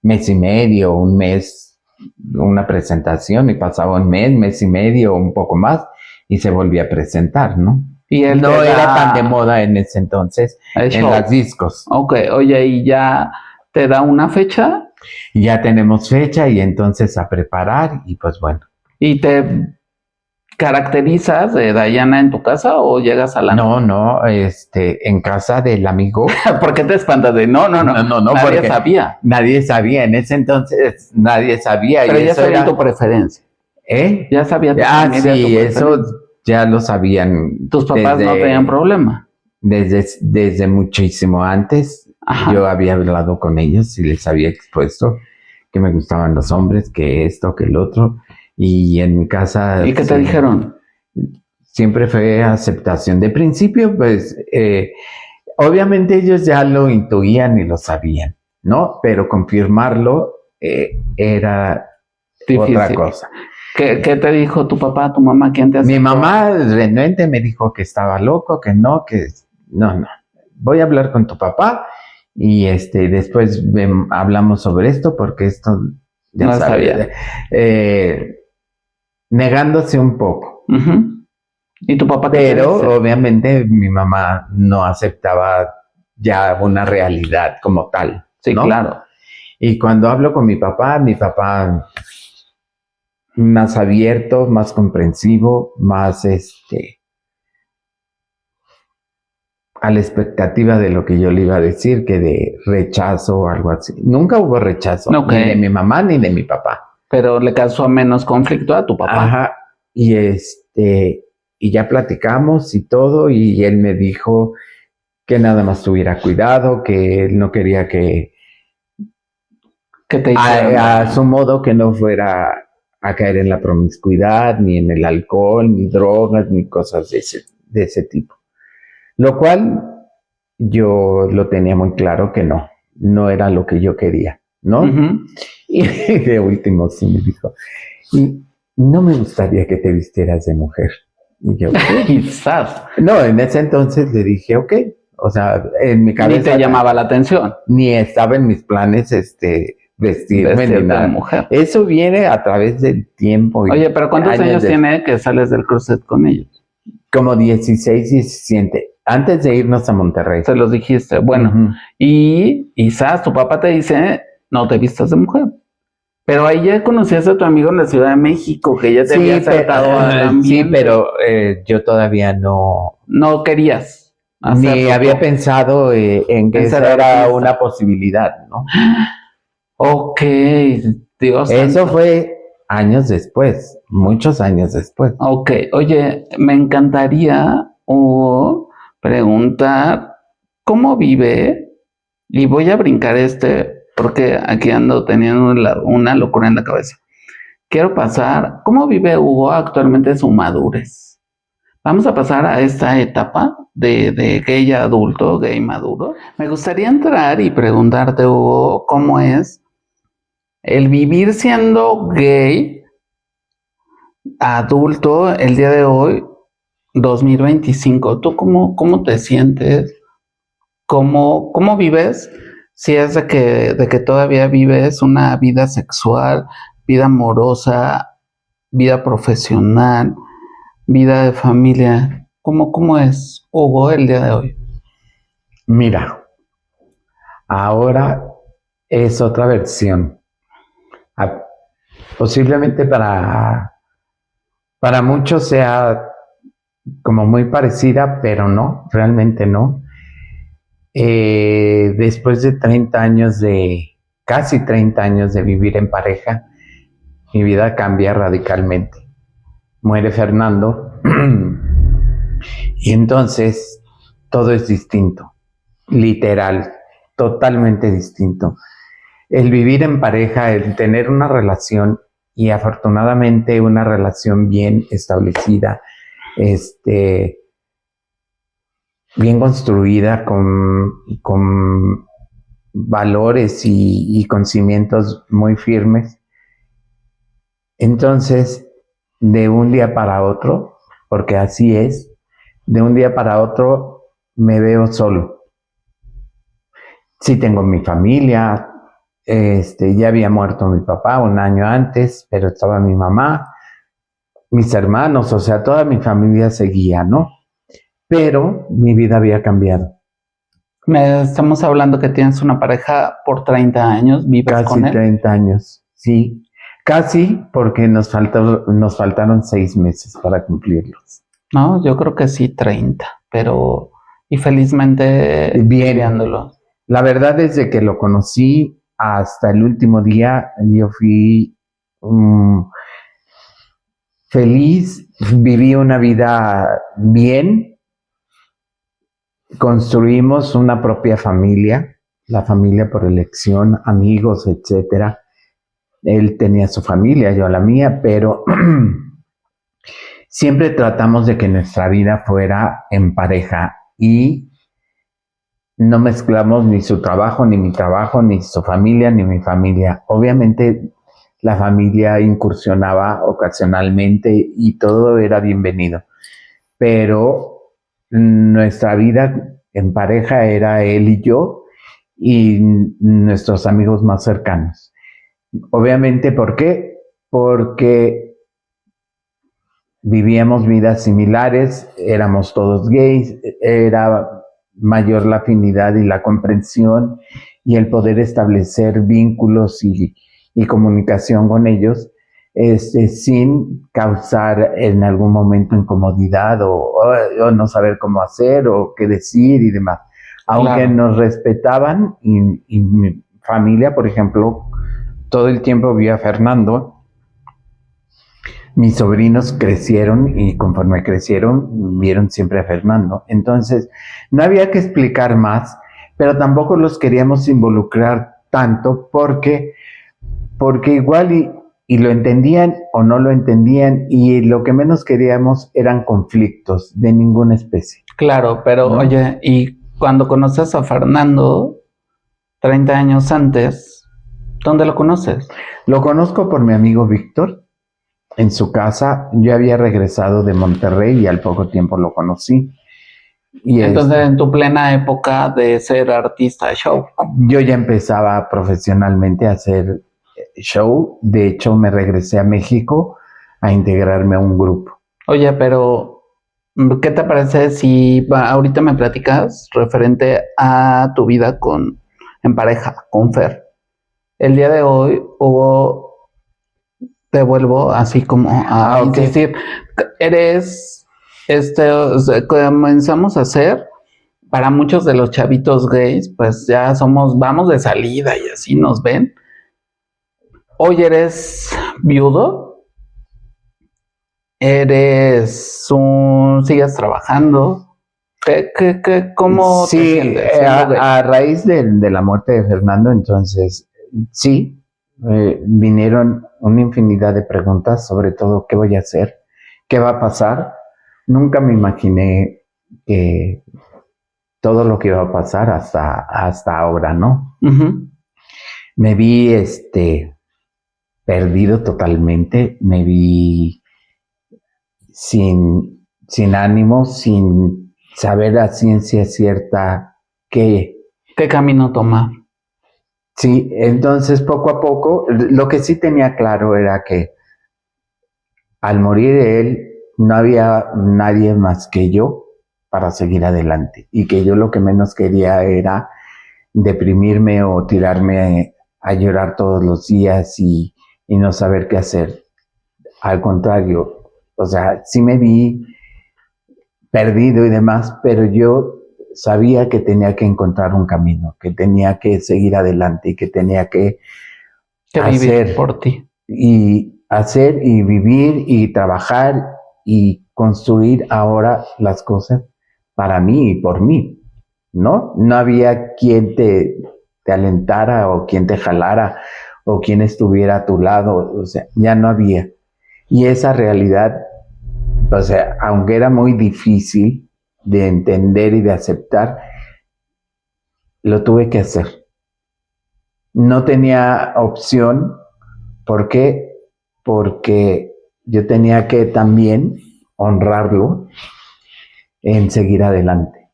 Speaker 1: mes y medio, un mes, una presentación, y pasaba un mes y medio, un poco más, y se volvía a presentar, ¿no? Y él no era tan de moda en ese entonces, en las discos.
Speaker 2: Ok, oye, ¿y ya te da una fecha?
Speaker 1: Ya tenemos fecha, y entonces a preparar, y pues bueno.
Speaker 2: ¿Y te caracterizas de Diana en tu casa o llegas a la...
Speaker 1: No, en casa del amigo.
Speaker 2: ¿Por qué te espantas de no? Nadie sabía.
Speaker 1: Nadie sabía, en ese entonces nadie sabía.
Speaker 2: Pero ya sabía tu preferencia.
Speaker 1: Ya
Speaker 2: sabía
Speaker 1: tu familia, sí, eso ya lo sabían.
Speaker 2: ¿Tus papás no tenían problema?
Speaker 1: Desde muchísimo antes. Ajá. Yo había hablado con ellos y les había expuesto que me gustaban los hombres, que esto, que el otro. Y en mi casa...
Speaker 2: ¿Y qué te dijeron?
Speaker 1: Siempre fue aceptación. De principio, pues, obviamente ellos ya lo intuían y lo sabían, ¿no? Pero confirmarlo era difícil. Otra cosa.
Speaker 2: ¿Qué te dijo tu papá, tu mamá? ¿Quién te aceptó?
Speaker 1: Mi mamá renuente me dijo que estaba loco, que no. Voy a hablar con tu papá y después hablamos sobre esto, porque esto ya
Speaker 2: no
Speaker 1: sabía. Negándose un poco.
Speaker 2: ¿Y tu papá?
Speaker 1: Pero obviamente mi mamá no aceptaba ya una realidad como tal.
Speaker 2: Sí, ¿no? Claro.
Speaker 1: Y cuando hablo con mi papá más abierto, más comprensivo, más a la expectativa de lo que yo le iba a decir, que de rechazo o algo así. Nunca hubo rechazo, ni de mi mamá ni de mi papá.
Speaker 2: Pero le causó menos conflicto a tu papá.
Speaker 1: Ajá, y ya platicamos y todo, y él me dijo que nada más tuviera cuidado, que él no quería que te a su modo, que no fuera a caer en la promiscuidad, ni en el alcohol, ni drogas, ni cosas de ese tipo. Lo cual yo lo tenía muy claro que no era lo que yo quería, ¿no? Y de último sí me dijo, no me gustaría que te vistieras de mujer. Y yo,
Speaker 2: quizás.
Speaker 1: No, en ese entonces le dije, ok. O sea, en mi cabeza...
Speaker 2: Ni te llamaba la atención.
Speaker 1: Ni estaba en mis planes, vestirme ni nada.
Speaker 2: De mujer.
Speaker 1: Eso viene a través del tiempo.
Speaker 2: Oye, pero ¿cuántos años tiene que sales del closet con ellos?
Speaker 1: Como 16, 17. Antes de irnos a Monterrey.
Speaker 2: Se los dijiste. Bueno, y quizás tu papá te dice, no te vistas de mujer. Pero ahí ya conocías a tu amigo en la Ciudad de México, que ya te había acercado a
Speaker 1: Sí, pero yo todavía no...
Speaker 2: No querías.
Speaker 1: Ni había pensado en que esa era una posibilidad, ¿no?
Speaker 2: Ok, Dios.
Speaker 1: Eso fue años después, muchos años después.
Speaker 2: Ok, oye, me encantaría preguntar cómo vive, y voy a brincar porque aquí ando teniendo una locura en la cabeza. Quiero pasar, ¿cómo vive Hugo actualmente su madurez? Vamos a pasar a esta etapa de gay adulto, gay maduro. Me gustaría entrar y preguntarte, Hugo, ¿cómo es el vivir siendo gay adulto el día de hoy, 2025? ¿Tú cómo te sientes? ¿Cómo vives? Si es de que todavía vives una vida sexual, vida amorosa, vida profesional, vida de familia. ¿Cómo es Hugo el día de hoy?
Speaker 1: Mira, ahora es otra versión. Posiblemente para muchos sea como muy parecida, pero no, realmente no. Después de casi 30 años de vivir en pareja, mi vida cambia radicalmente. Muere Fernando y entonces todo es distinto, literal, totalmente distinto. El vivir en pareja, el tener una relación, y afortunadamente una relación bien establecida, bien construida, con valores y con cimientos muy firmes. Entonces, de un día para otro, porque así es, de un día para otro me veo solo. Sí tengo mi familia, ya había muerto mi papá un año antes, pero estaba mi mamá, mis hermanos, o sea, toda mi familia seguía, ¿no? Pero mi vida había cambiado.
Speaker 2: Estamos hablando que tienes una pareja por 30 años, ¿vives con él?
Speaker 1: Casi 30 años, sí. Casi, porque nos faltaron 6 meses para cumplirlos.
Speaker 2: No, yo creo que sí, 30, pero y felizmente
Speaker 1: viviéndolo. La verdad, desde que lo conocí hasta el último día, yo fui feliz, viví una vida bien, construimos una propia familia, la familia por elección, amigos, etcétera. Él tenía su familia, yo la mía, pero siempre tratamos de que nuestra vida fuera en pareja y no mezclamos ni su trabajo, ni mi trabajo, ni su familia, ni mi familia. Obviamente la familia incursionaba ocasionalmente y todo era bienvenido, pero nuestra vida en pareja era él y yo y nuestros amigos más cercanos. Obviamente, ¿por qué? Porque vivíamos vidas similares, éramos todos gays, era mayor la afinidad y la comprensión y el poder establecer vínculos y comunicación con ellos, sin causar en algún momento incomodidad o no saber cómo hacer o qué decir y demás. Aunque claro, nos respetaban y mi familia, por ejemplo, todo el tiempo vi a Fernando. Mis sobrinos crecieron y conforme crecieron, vieron siempre a Fernando. Entonces, no había que explicar más, pero tampoco los queríamos involucrar tanto porque igual y lo entendían o no lo entendían y lo que menos queríamos eran conflictos de ninguna especie.
Speaker 2: Claro, pero ¿no? Oye, y cuando conoces a Fernando, 30 años antes, ¿dónde lo conoces?
Speaker 1: Lo conozco por mi amigo Víctor. En su casa, yo había regresado de Monterrey y al poco tiempo lo conocí.
Speaker 2: Y entonces, en tu plena época de ser artista de show.
Speaker 1: Yo ya empezaba profesionalmente a hacer show. De hecho, me regresé a México a integrarme a un grupo.
Speaker 2: Oye, pero ¿qué te parece si ahorita me platicas referente a tu vida en pareja, con Fer? El día de hoy hubo... Te vuelvo así como a insistir. Eres, comenzamos a hacer para muchos de los chavitos gays, pues ya vamos de salida y así nos ven. Hoy eres viudo, sigues trabajando. ¿Cómo
Speaker 1: sí,
Speaker 2: te sientes?
Speaker 1: A raíz de la muerte de Fernando, entonces, sí, vinieron una infinidad de preguntas, sobre todo, ¿qué voy a hacer? ¿Qué va a pasar? Nunca me imaginé que todo lo que iba a pasar hasta ahora, ¿no?
Speaker 2: Uh-huh.
Speaker 1: Me vi perdido totalmente, me vi sin ánimo, sin saber a ciencia cierta qué
Speaker 2: camino tomar.
Speaker 1: Sí, entonces poco a poco, lo que sí tenía claro era que al morir él no había nadie más que yo para seguir adelante y que yo lo que menos quería era deprimirme o tirarme a llorar todos los días y no saber qué hacer. Al contrario, o sea, sí me vi perdido y demás, pero yo sabía que tenía que encontrar un camino, que tenía que seguir adelante y que tenía que
Speaker 2: hacer vivir por ti.
Speaker 1: Y hacer y vivir y trabajar y construir ahora las cosas para mí y por mí, ¿no? No había quien te alentara o quien te jalara o quien estuviera a tu lado, o sea, ya no había. Y esa realidad, o sea, aunque era muy difícil de entender y de aceptar, lo tuve que hacer. No tenía opción. ¿Por qué? Porque yo tenía que también honrarlo en seguir adelante.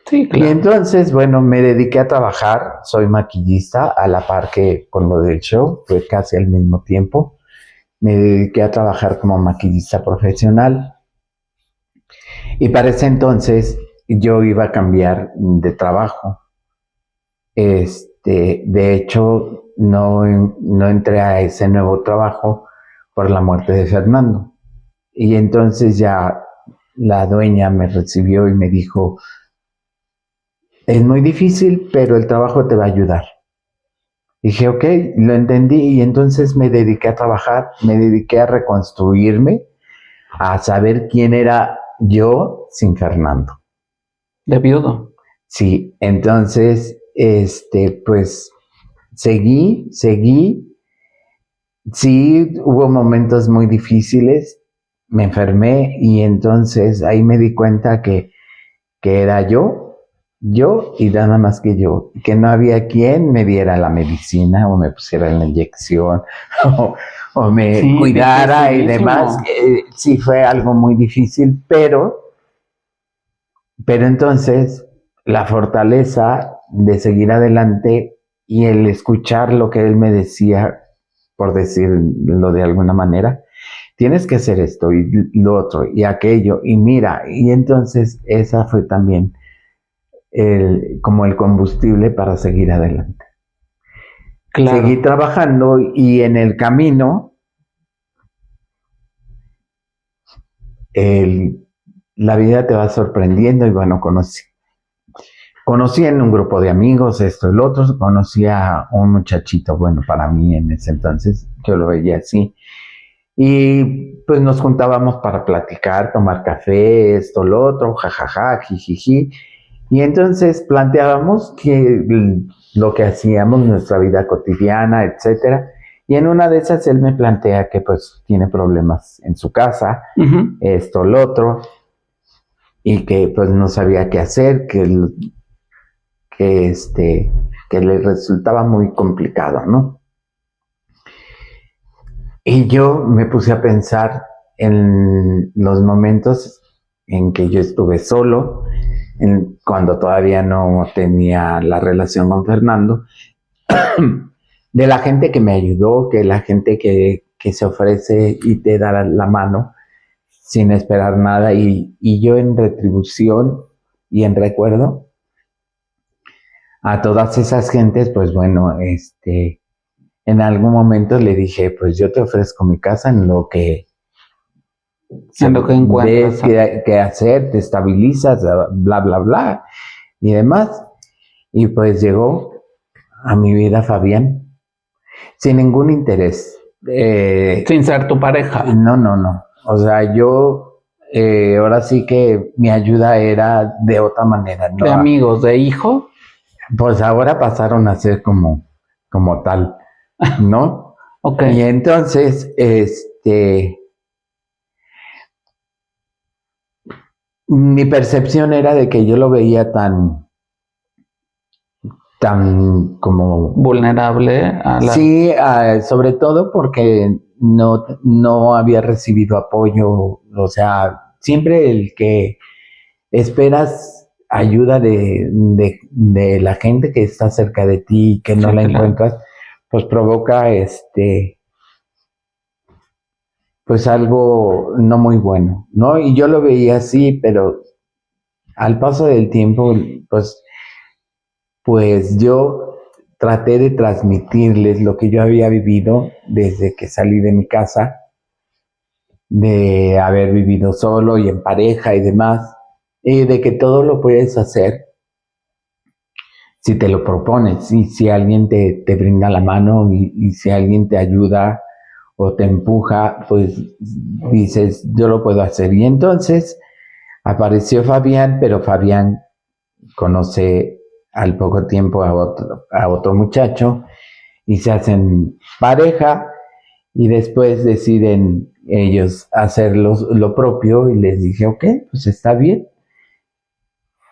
Speaker 2: Sí, claro.
Speaker 1: Y entonces, bueno, me dediqué a trabajar, soy maquillista a la par que con lo del show, fue casi al mismo tiempo. Me dediqué a trabajar como maquillista profesional. Y para ese entonces yo iba a cambiar de trabajo. De hecho, no entré a ese nuevo trabajo por la muerte de Fernando. Y entonces ya la dueña me recibió y me dijo, es muy difícil, pero el trabajo te va a ayudar. Dije, ok, lo entendí y entonces me dediqué a trabajar, me dediqué a reconstruirme, a saber quién era yo sin Fernando.
Speaker 2: De viudo.
Speaker 1: Sí, entonces, pues seguí. Sí, hubo momentos muy difíciles, me enfermé y entonces ahí me di cuenta que era yo y nada más que yo, que no había quien me diera la medicina o me pusiera la inyección o me cuidara y demás. Sí, fue algo muy difícil, pero entonces la fortaleza de seguir adelante y el escuchar lo que él me decía, por decirlo de alguna manera, tienes que hacer esto y lo otro y aquello y mira, y entonces esa fue también como el combustible para seguir adelante. Claro. Seguí trabajando y en el camino la vida te va sorprendiendo y bueno, conocí en un grupo de amigos esto y lo otro, conocí a un muchachito, bueno, para mí en ese entonces, yo lo veía así, y pues nos juntábamos para platicar, tomar café, esto, lo otro, jajaja, jijiji, y entonces planteábamos que lo que hacíamos, nuestra vida cotidiana, etcétera, y en una de esas él me plantea que pues tiene problemas en su casa, esto, lo otro, y que pues no sabía qué hacer, que le resultaba muy complicado, ¿no? Y yo me puse a pensar en los momentos en que yo estuve solo, cuando todavía no tenía la relación con Fernando, de la gente que me ayudó, que la gente que se ofrece y te da la mano sin esperar nada, y yo en retribución y en recuerdo a todas esas gentes, pues bueno, en algún momento le dije, pues yo te ofrezco mi casa en lo que
Speaker 2: encuentras
Speaker 1: qué hacer, te estabilizas, bla, bla, bla. y demás. Y pues llegó a mi vida Fabián, sin ningún interés.
Speaker 2: Sin ser tu pareja.
Speaker 1: No. O sea, yo ahora sí que mi ayuda era de otra manera, ¿no?
Speaker 2: ¿De amigos, de hijo?
Speaker 1: Pues ahora pasaron a ser como tal, ¿no?
Speaker 2: Ok.
Speaker 1: Y entonces, mi percepción era de que yo lo veía tan como
Speaker 2: vulnerable a la...
Speaker 1: Sí, sobre todo porque no había recibido apoyo, o sea, siempre el que esperas ayuda de la gente que está cerca de ti y que no
Speaker 2: Sí,
Speaker 1: la
Speaker 2: claro.
Speaker 1: encuentras, pues provoca pues algo no muy bueno, ¿no? Y yo lo veía así, pero al paso del tiempo, pues yo traté de transmitirles lo que yo había vivido desde que salí de mi casa, de haber vivido solo y en pareja y demás, y de que todo lo puedes hacer si te lo propones, y si alguien te brinda la mano y si alguien te ayuda o te empuja, pues dices, yo lo puedo hacer. Y entonces apareció Fabián, pero Fabián conoce al poco tiempo a otro muchacho y se hacen pareja y después deciden ellos hacer lo propio y les dije, ok, pues está bien.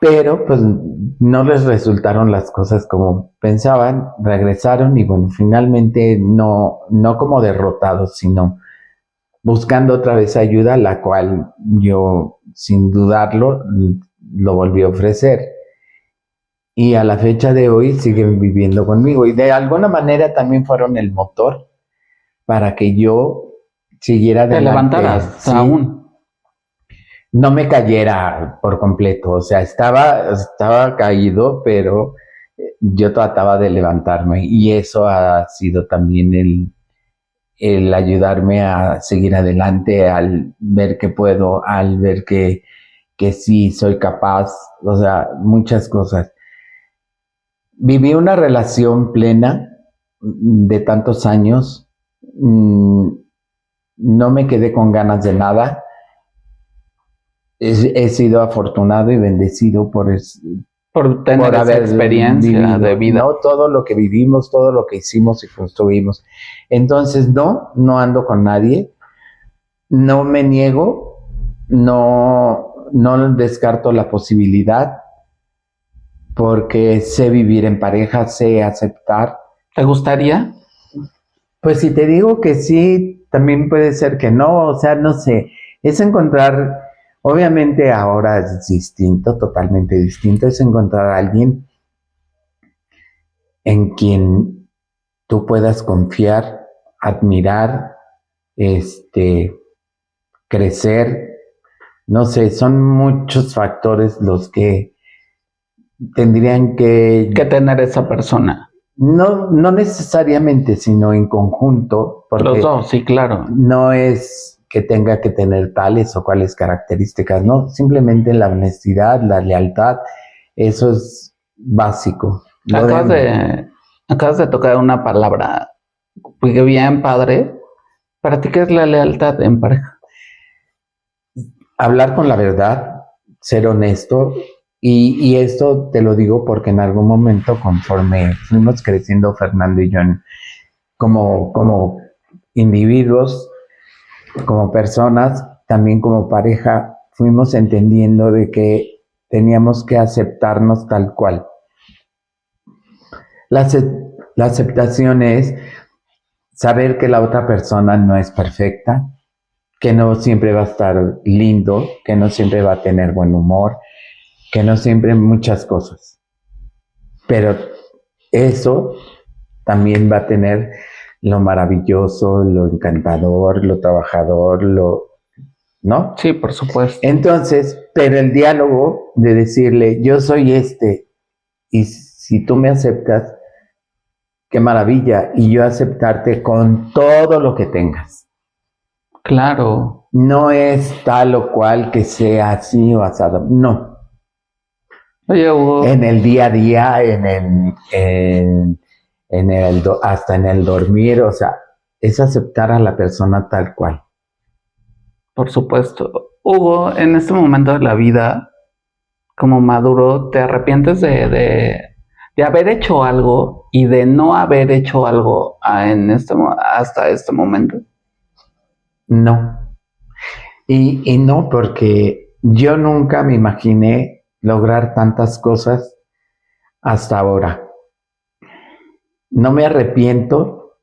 Speaker 1: Pero pues no les resultaron las cosas como pensaban, regresaron y bueno, finalmente no como derrotados, sino buscando otra vez ayuda, la cual yo sin dudarlo lo volví a ofrecer. Y a la fecha de hoy siguen viviendo conmigo y de alguna manera también fueron el motor para que yo siguiera adelante.
Speaker 2: Te levantaras,
Speaker 1: sí,
Speaker 2: aún.
Speaker 1: No me cayera por completo, o sea, estaba caído, pero yo trataba de levantarme y eso ha sido también el ayudarme a seguir adelante, al ver que puedo, al ver que sí soy capaz, o sea, muchas cosas. Viví una relación plena de tantos años, no me quedé con ganas de nada. He sido afortunado y bendecido por
Speaker 2: tener esa
Speaker 1: haber
Speaker 2: experiencia
Speaker 1: vivido,
Speaker 2: de vida.
Speaker 1: ¿no? Todo lo que vivimos, todo lo que hicimos y construimos. Entonces, no ando con nadie, no me niego, no descarto la posibilidad, porque sé vivir en pareja, sé aceptar.
Speaker 2: ¿Te gustaría?
Speaker 1: Pues si te digo que sí, también puede ser que no, o sea, no sé, es encontrar, obviamente ahora es distinto, totalmente distinto, es encontrar a alguien en quien tú puedas confiar, admirar, crecer, no sé, son muchos factores los que tendrían que
Speaker 2: tener esa persona.
Speaker 1: No necesariamente, sino en conjunto. Porque
Speaker 2: los dos, sí, claro.
Speaker 1: No es que tenga que tener tales o cuales características, no, simplemente la honestidad, la lealtad, eso es básico.
Speaker 2: Acabas de tocar una palabra bien padre. ¿Para ti qué es la lealtad en pareja?
Speaker 1: Hablar con la verdad, ser honesto, y esto te lo digo porque en algún momento, conforme fuimos creciendo Fernando y yo como individuos, como personas, también como pareja, fuimos entendiendo de que teníamos que aceptarnos tal cual. La aceptación es saber que la otra persona no es perfecta, que no siempre va a estar lindo, que no siempre va a tener buen humor, que no siempre muchas cosas. Pero eso también va a tener lo maravilloso, lo encantador, lo trabajador, ¿no?
Speaker 2: Sí, por supuesto.
Speaker 1: Entonces, pero el diálogo de decirle, yo soy y si tú me aceptas, qué maravilla, y yo aceptarte con todo lo que tengas.
Speaker 2: Claro.
Speaker 1: No es tal o cual que sea así o asado, no.
Speaker 2: Oye, Hugo.
Speaker 1: En el día a día, hasta en el dormir, o sea, es aceptar a la persona tal cual.
Speaker 2: Por supuesto. Hugo, en este momento de la vida, como maduro, ¿te arrepientes de haber hecho algo y de no haber hecho algo hasta este momento?
Speaker 1: No. Y no, porque yo nunca me imaginé lograr tantas cosas hasta ahora. No me arrepiento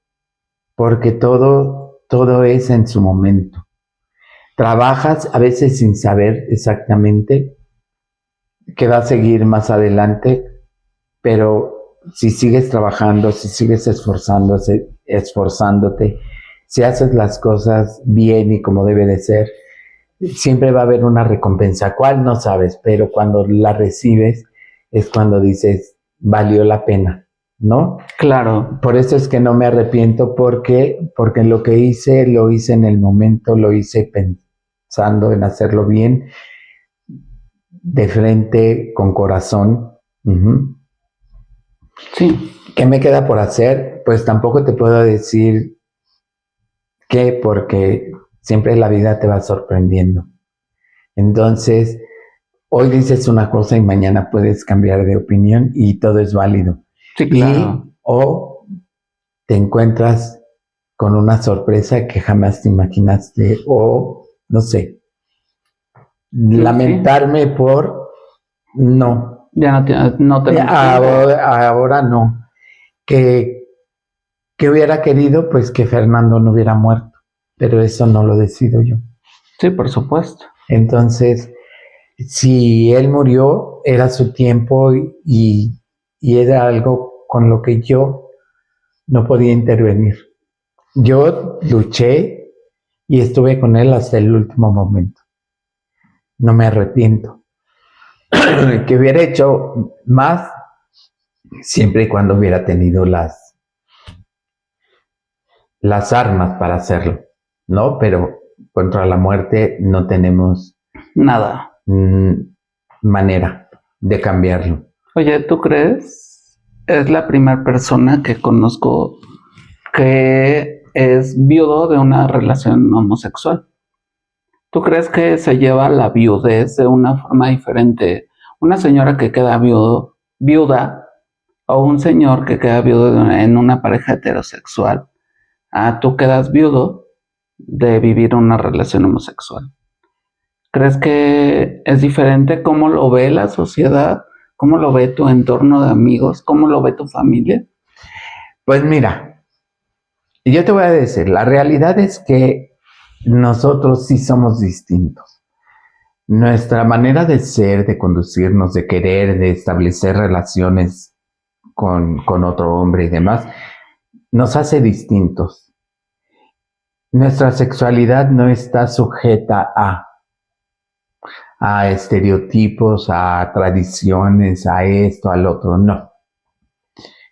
Speaker 1: porque todo es en su momento. Trabajas a veces sin saber exactamente qué va a seguir más adelante, pero si sigues trabajando, si sigues esforzándote, si haces las cosas bien y como debe de ser, siempre va a haber una recompensa. ¿Cuál? No sabes, pero cuando la recibes es cuando dices, valió la pena, ¿no?
Speaker 2: Claro.
Speaker 1: Por eso es que no me arrepiento porque lo que hice, lo hice en el momento, lo hice pensando en hacerlo bien, de frente, con corazón.
Speaker 2: Sí.
Speaker 1: ¿Qué me queda por hacer? Pues tampoco te puedo decir qué, porque siempre la vida te va sorprendiendo. Entonces, hoy dices una cosa y mañana puedes cambiar de opinión y todo es válido.
Speaker 2: Sí, claro.
Speaker 1: O te encuentras con una sorpresa que jamás te imaginaste o, no sé, lamentarme por no.
Speaker 2: Ya no tenemos
Speaker 1: ahora no. Que hubiera querido, pues que Fernando no hubiera muerto, pero eso no lo decido yo.
Speaker 2: Sí, por supuesto.
Speaker 1: Entonces, si él murió, era su tiempo y era algo con lo que yo no podía intervenir. Yo luché y estuve con él hasta el último momento. No me arrepiento. Que hubiera hecho más siempre y cuando hubiera tenido las armas para hacerlo, ¿no? Pero contra la muerte no tenemos
Speaker 2: nada.
Speaker 1: Manera de cambiarlo.
Speaker 2: Oye, ¿tú crees? Es la primera persona que conozco que es viudo de una relación homosexual. ¿Tú crees que se lleva la viudez de una forma diferente? Una señora que queda viuda o un señor que queda viudo en una pareja heterosexual. Tú quedas viudo de vivir una relación homosexual. ¿Crees que es diferente cómo lo ve la sociedad? ¿Cómo lo ve tu entorno de amigos? ¿Cómo lo ve tu familia?
Speaker 1: Pues mira, yo te voy a decir, la realidad es que nosotros sí somos distintos. Nuestra manera de ser, de conducirnos, de querer, de establecer relaciones con otro hombre y demás, nos hace distintos. Nuestra sexualidad no está sujeta a estereotipos, a tradiciones, a esto, al otro, no.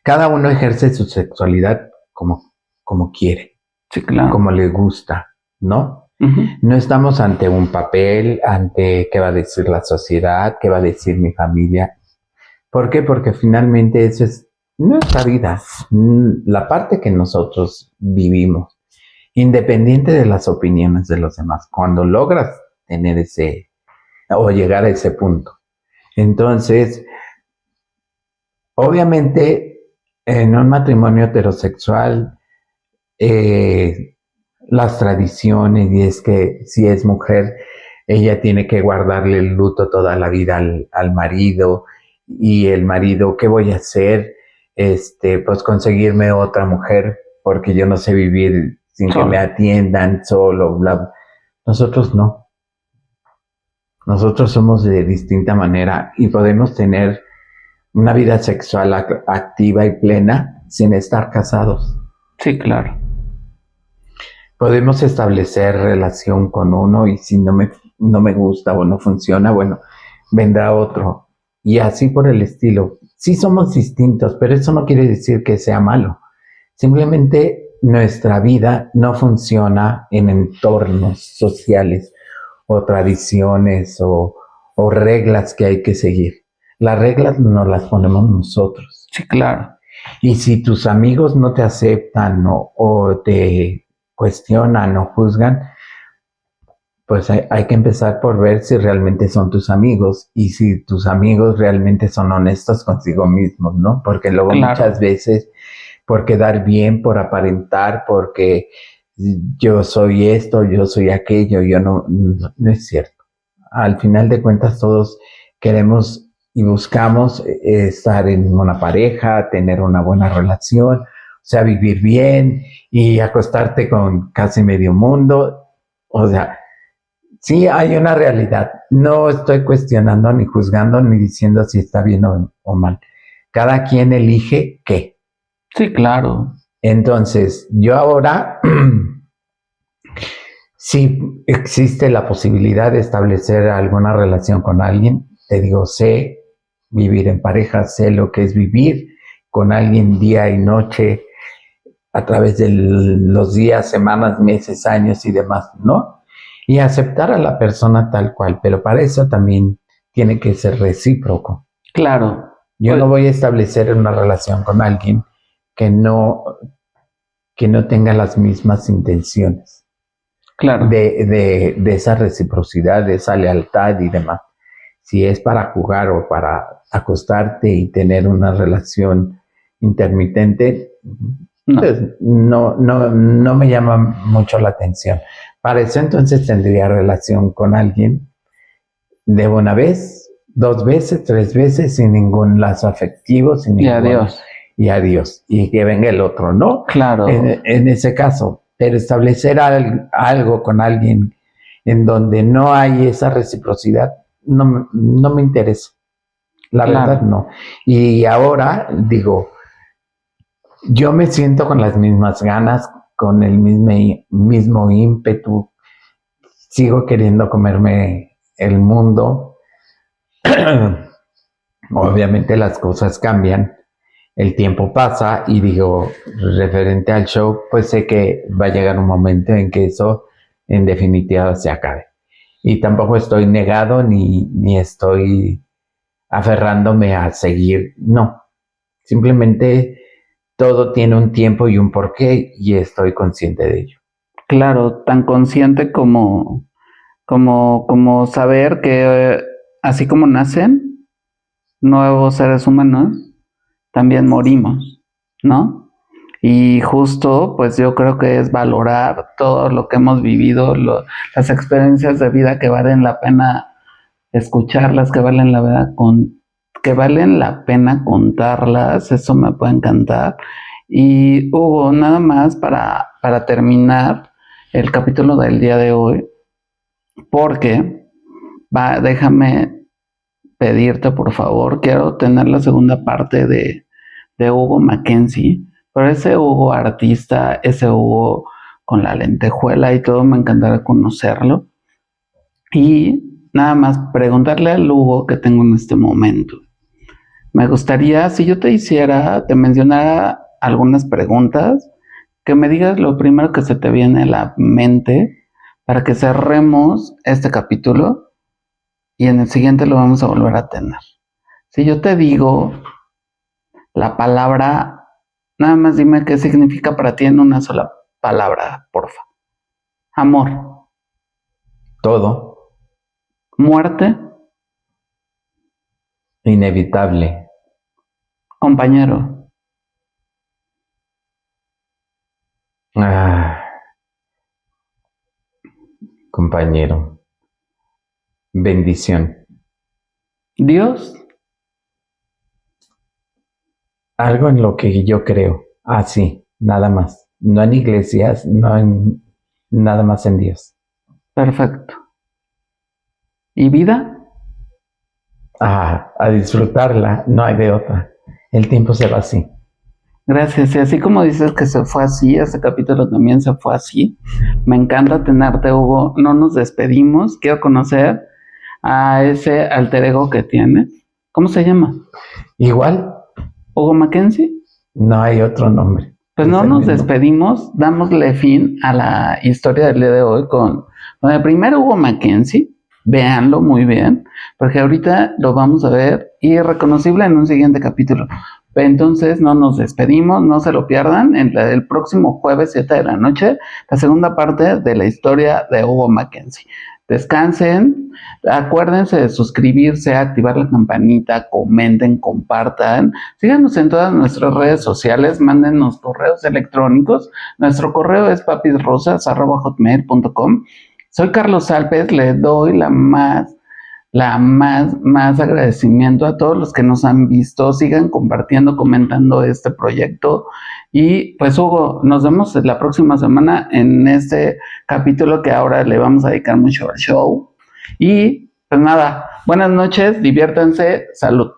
Speaker 1: Cada uno ejerce su sexualidad como quiere,
Speaker 2: sí, claro,
Speaker 1: como le gusta, ¿no? No estamos ante un papel, ante qué va a decir la sociedad, qué va a decir mi familia. ¿Por qué? Porque finalmente eso es nuestra vida, la parte que nosotros vivimos, independiente de las opiniones de los demás. Cuando logras tener o llegar a ese punto. Entonces, obviamente, en un matrimonio heterosexual, las tradiciones, y es que si es mujer, ella tiene que guardarle el luto toda la vida al marido, y el marido, ¿qué voy a hacer? Pues conseguirme otra mujer, porque yo no sé vivir sin que me atiendan solo, bla, bla. Nosotros no. Nosotros somos de distinta manera y podemos tener una vida sexual activa y plena sin estar casados.
Speaker 2: Sí, claro.
Speaker 1: Podemos establecer relación con uno y si no me gusta o no funciona, bueno, vendrá otro. Y así por el estilo. Sí somos distintos, pero eso no quiere decir que sea malo. Simplemente nuestra vida no funciona en entornos sociales o tradiciones o reglas que hay que seguir. Las reglas nos las ponemos nosotros.
Speaker 2: Sí, claro.
Speaker 1: Y si tus amigos no te aceptan o te cuestionan o juzgan, pues hay que empezar por ver si realmente son tus amigos y si tus amigos realmente son honestos consigo mismos, ¿no? Porque luego muchas veces por quedar bien, por aparentar, porque yo soy esto, yo soy aquello, yo no es cierto. Al final de cuentas todos queremos y buscamos estar en una pareja, tener una buena relación, o sea, vivir bien y acostarte con casi medio mundo, o sea, sí hay una realidad. No estoy cuestionando ni juzgando ni diciendo si está bien o mal. Cada quien elige qué.
Speaker 2: Sí, claro.
Speaker 1: Entonces, yo ahora, si existe la posibilidad de establecer alguna relación con alguien, te digo, sé vivir en pareja, sé lo que es vivir con alguien día y noche a través de los días, semanas, meses, años y demás, ¿no? Y aceptar a la persona tal cual, pero para eso también tiene que ser recíproco.
Speaker 2: Claro.
Speaker 1: Yo no voy a establecer una relación con alguien que no tenga las mismas intenciones.
Speaker 2: Claro.
Speaker 1: De esa reciprocidad, de esa lealtad y demás. Si es para jugar o para acostarte y tener una relación intermitente, pues no me llama mucho la atención. Para eso entonces tendría relación con alguien de una vez, 2 veces, 3 veces, sin ningún lazo afectivo, sin ningún...
Speaker 2: adiós.
Speaker 1: Y adiós. Y que venga el otro, ¿no?
Speaker 2: Claro.
Speaker 1: En ese caso. Pero establecer algo con alguien en donde no hay esa reciprocidad, no me interesa. La verdad, no. Y ahora, digo, yo me siento con las mismas ganas, con el mismo ímpetu. Sigo queriendo comerme el mundo. Obviamente las cosas cambian. El tiempo pasa y digo, referente al show, pues sé que va a llegar un momento en que eso en definitiva se acabe. Y tampoco estoy negado ni estoy aferrándome a seguir, no. Simplemente todo tiene un tiempo y un porqué y estoy consciente de ello.
Speaker 2: Claro, tan consciente como saber que así como nacen nuevos seres humanos, también morimos, ¿no? Y justo, pues yo creo que es valorar todo lo que hemos vivido, las experiencias de vida que valen la pena escucharlas, que valen la pena contarlas, eso me puede encantar. Y Hugo, nada más para terminar el capítulo del día de hoy, porque déjame pedirte, por favor, quiero tener la segunda parte de Hugo Mackenzie, pero ese Hugo artista, ese Hugo con la lentejuela y todo, me encantará conocerlo. Y nada más preguntarle al Hugo que tengo en este momento. Me gustaría, si yo te mencionara algunas preguntas, que me digas lo primero que se te viene a la mente para que cerremos este capítulo y en el siguiente lo vamos a volver a tener. Si yo te digo la palabra, nada más dime qué significa para ti en una sola palabra, porfa. Amor.
Speaker 1: Todo.
Speaker 2: Muerte.
Speaker 1: Inevitable.
Speaker 2: Compañero.
Speaker 1: Compañero. Bendición.
Speaker 2: Dios.
Speaker 1: Algo en lo que yo creo. Sí, nada más. No en iglesias, nada más en Dios.
Speaker 2: Perfecto. ¿Y vida?
Speaker 1: A disfrutarla, no hay de otra. El tiempo se va así.
Speaker 2: Gracias. Y así como dices que se fue así, este capítulo también se fue así. Me encanta tenerte, Hugo. No nos despedimos. Quiero conocer a ese alter ego que tienes. ¿Cómo se llama?
Speaker 1: Igual.
Speaker 2: ¿Hugo Mackenzie?
Speaker 1: No hay otro nombre.
Speaker 2: Pues no nos despedimos, dámosle fin a la historia del día de hoy con el primer Hugo Mackenzie. Véanlo muy bien, porque ahorita lo vamos a ver irreconocible en un siguiente capítulo. Entonces no nos despedimos, no se lo pierdan. El próximo jueves 7 de la noche, la segunda parte de la historia de Hugo Mackenzie. Descansen, acuérdense de suscribirse, activar la campanita, comenten, compartan, síganos en todas nuestras redes sociales, mándennos correos electrónicos. Nuestro correo es papisrosas@hotmail.com. Soy Carlos Alpes, le doy más agradecimiento a todos los que nos han visto. Sigan compartiendo, comentando este proyecto. Y pues Hugo, nos vemos la próxima semana en este capítulo que ahora le vamos a dedicar mucho al show. Y pues nada, buenas noches, diviértanse, salud.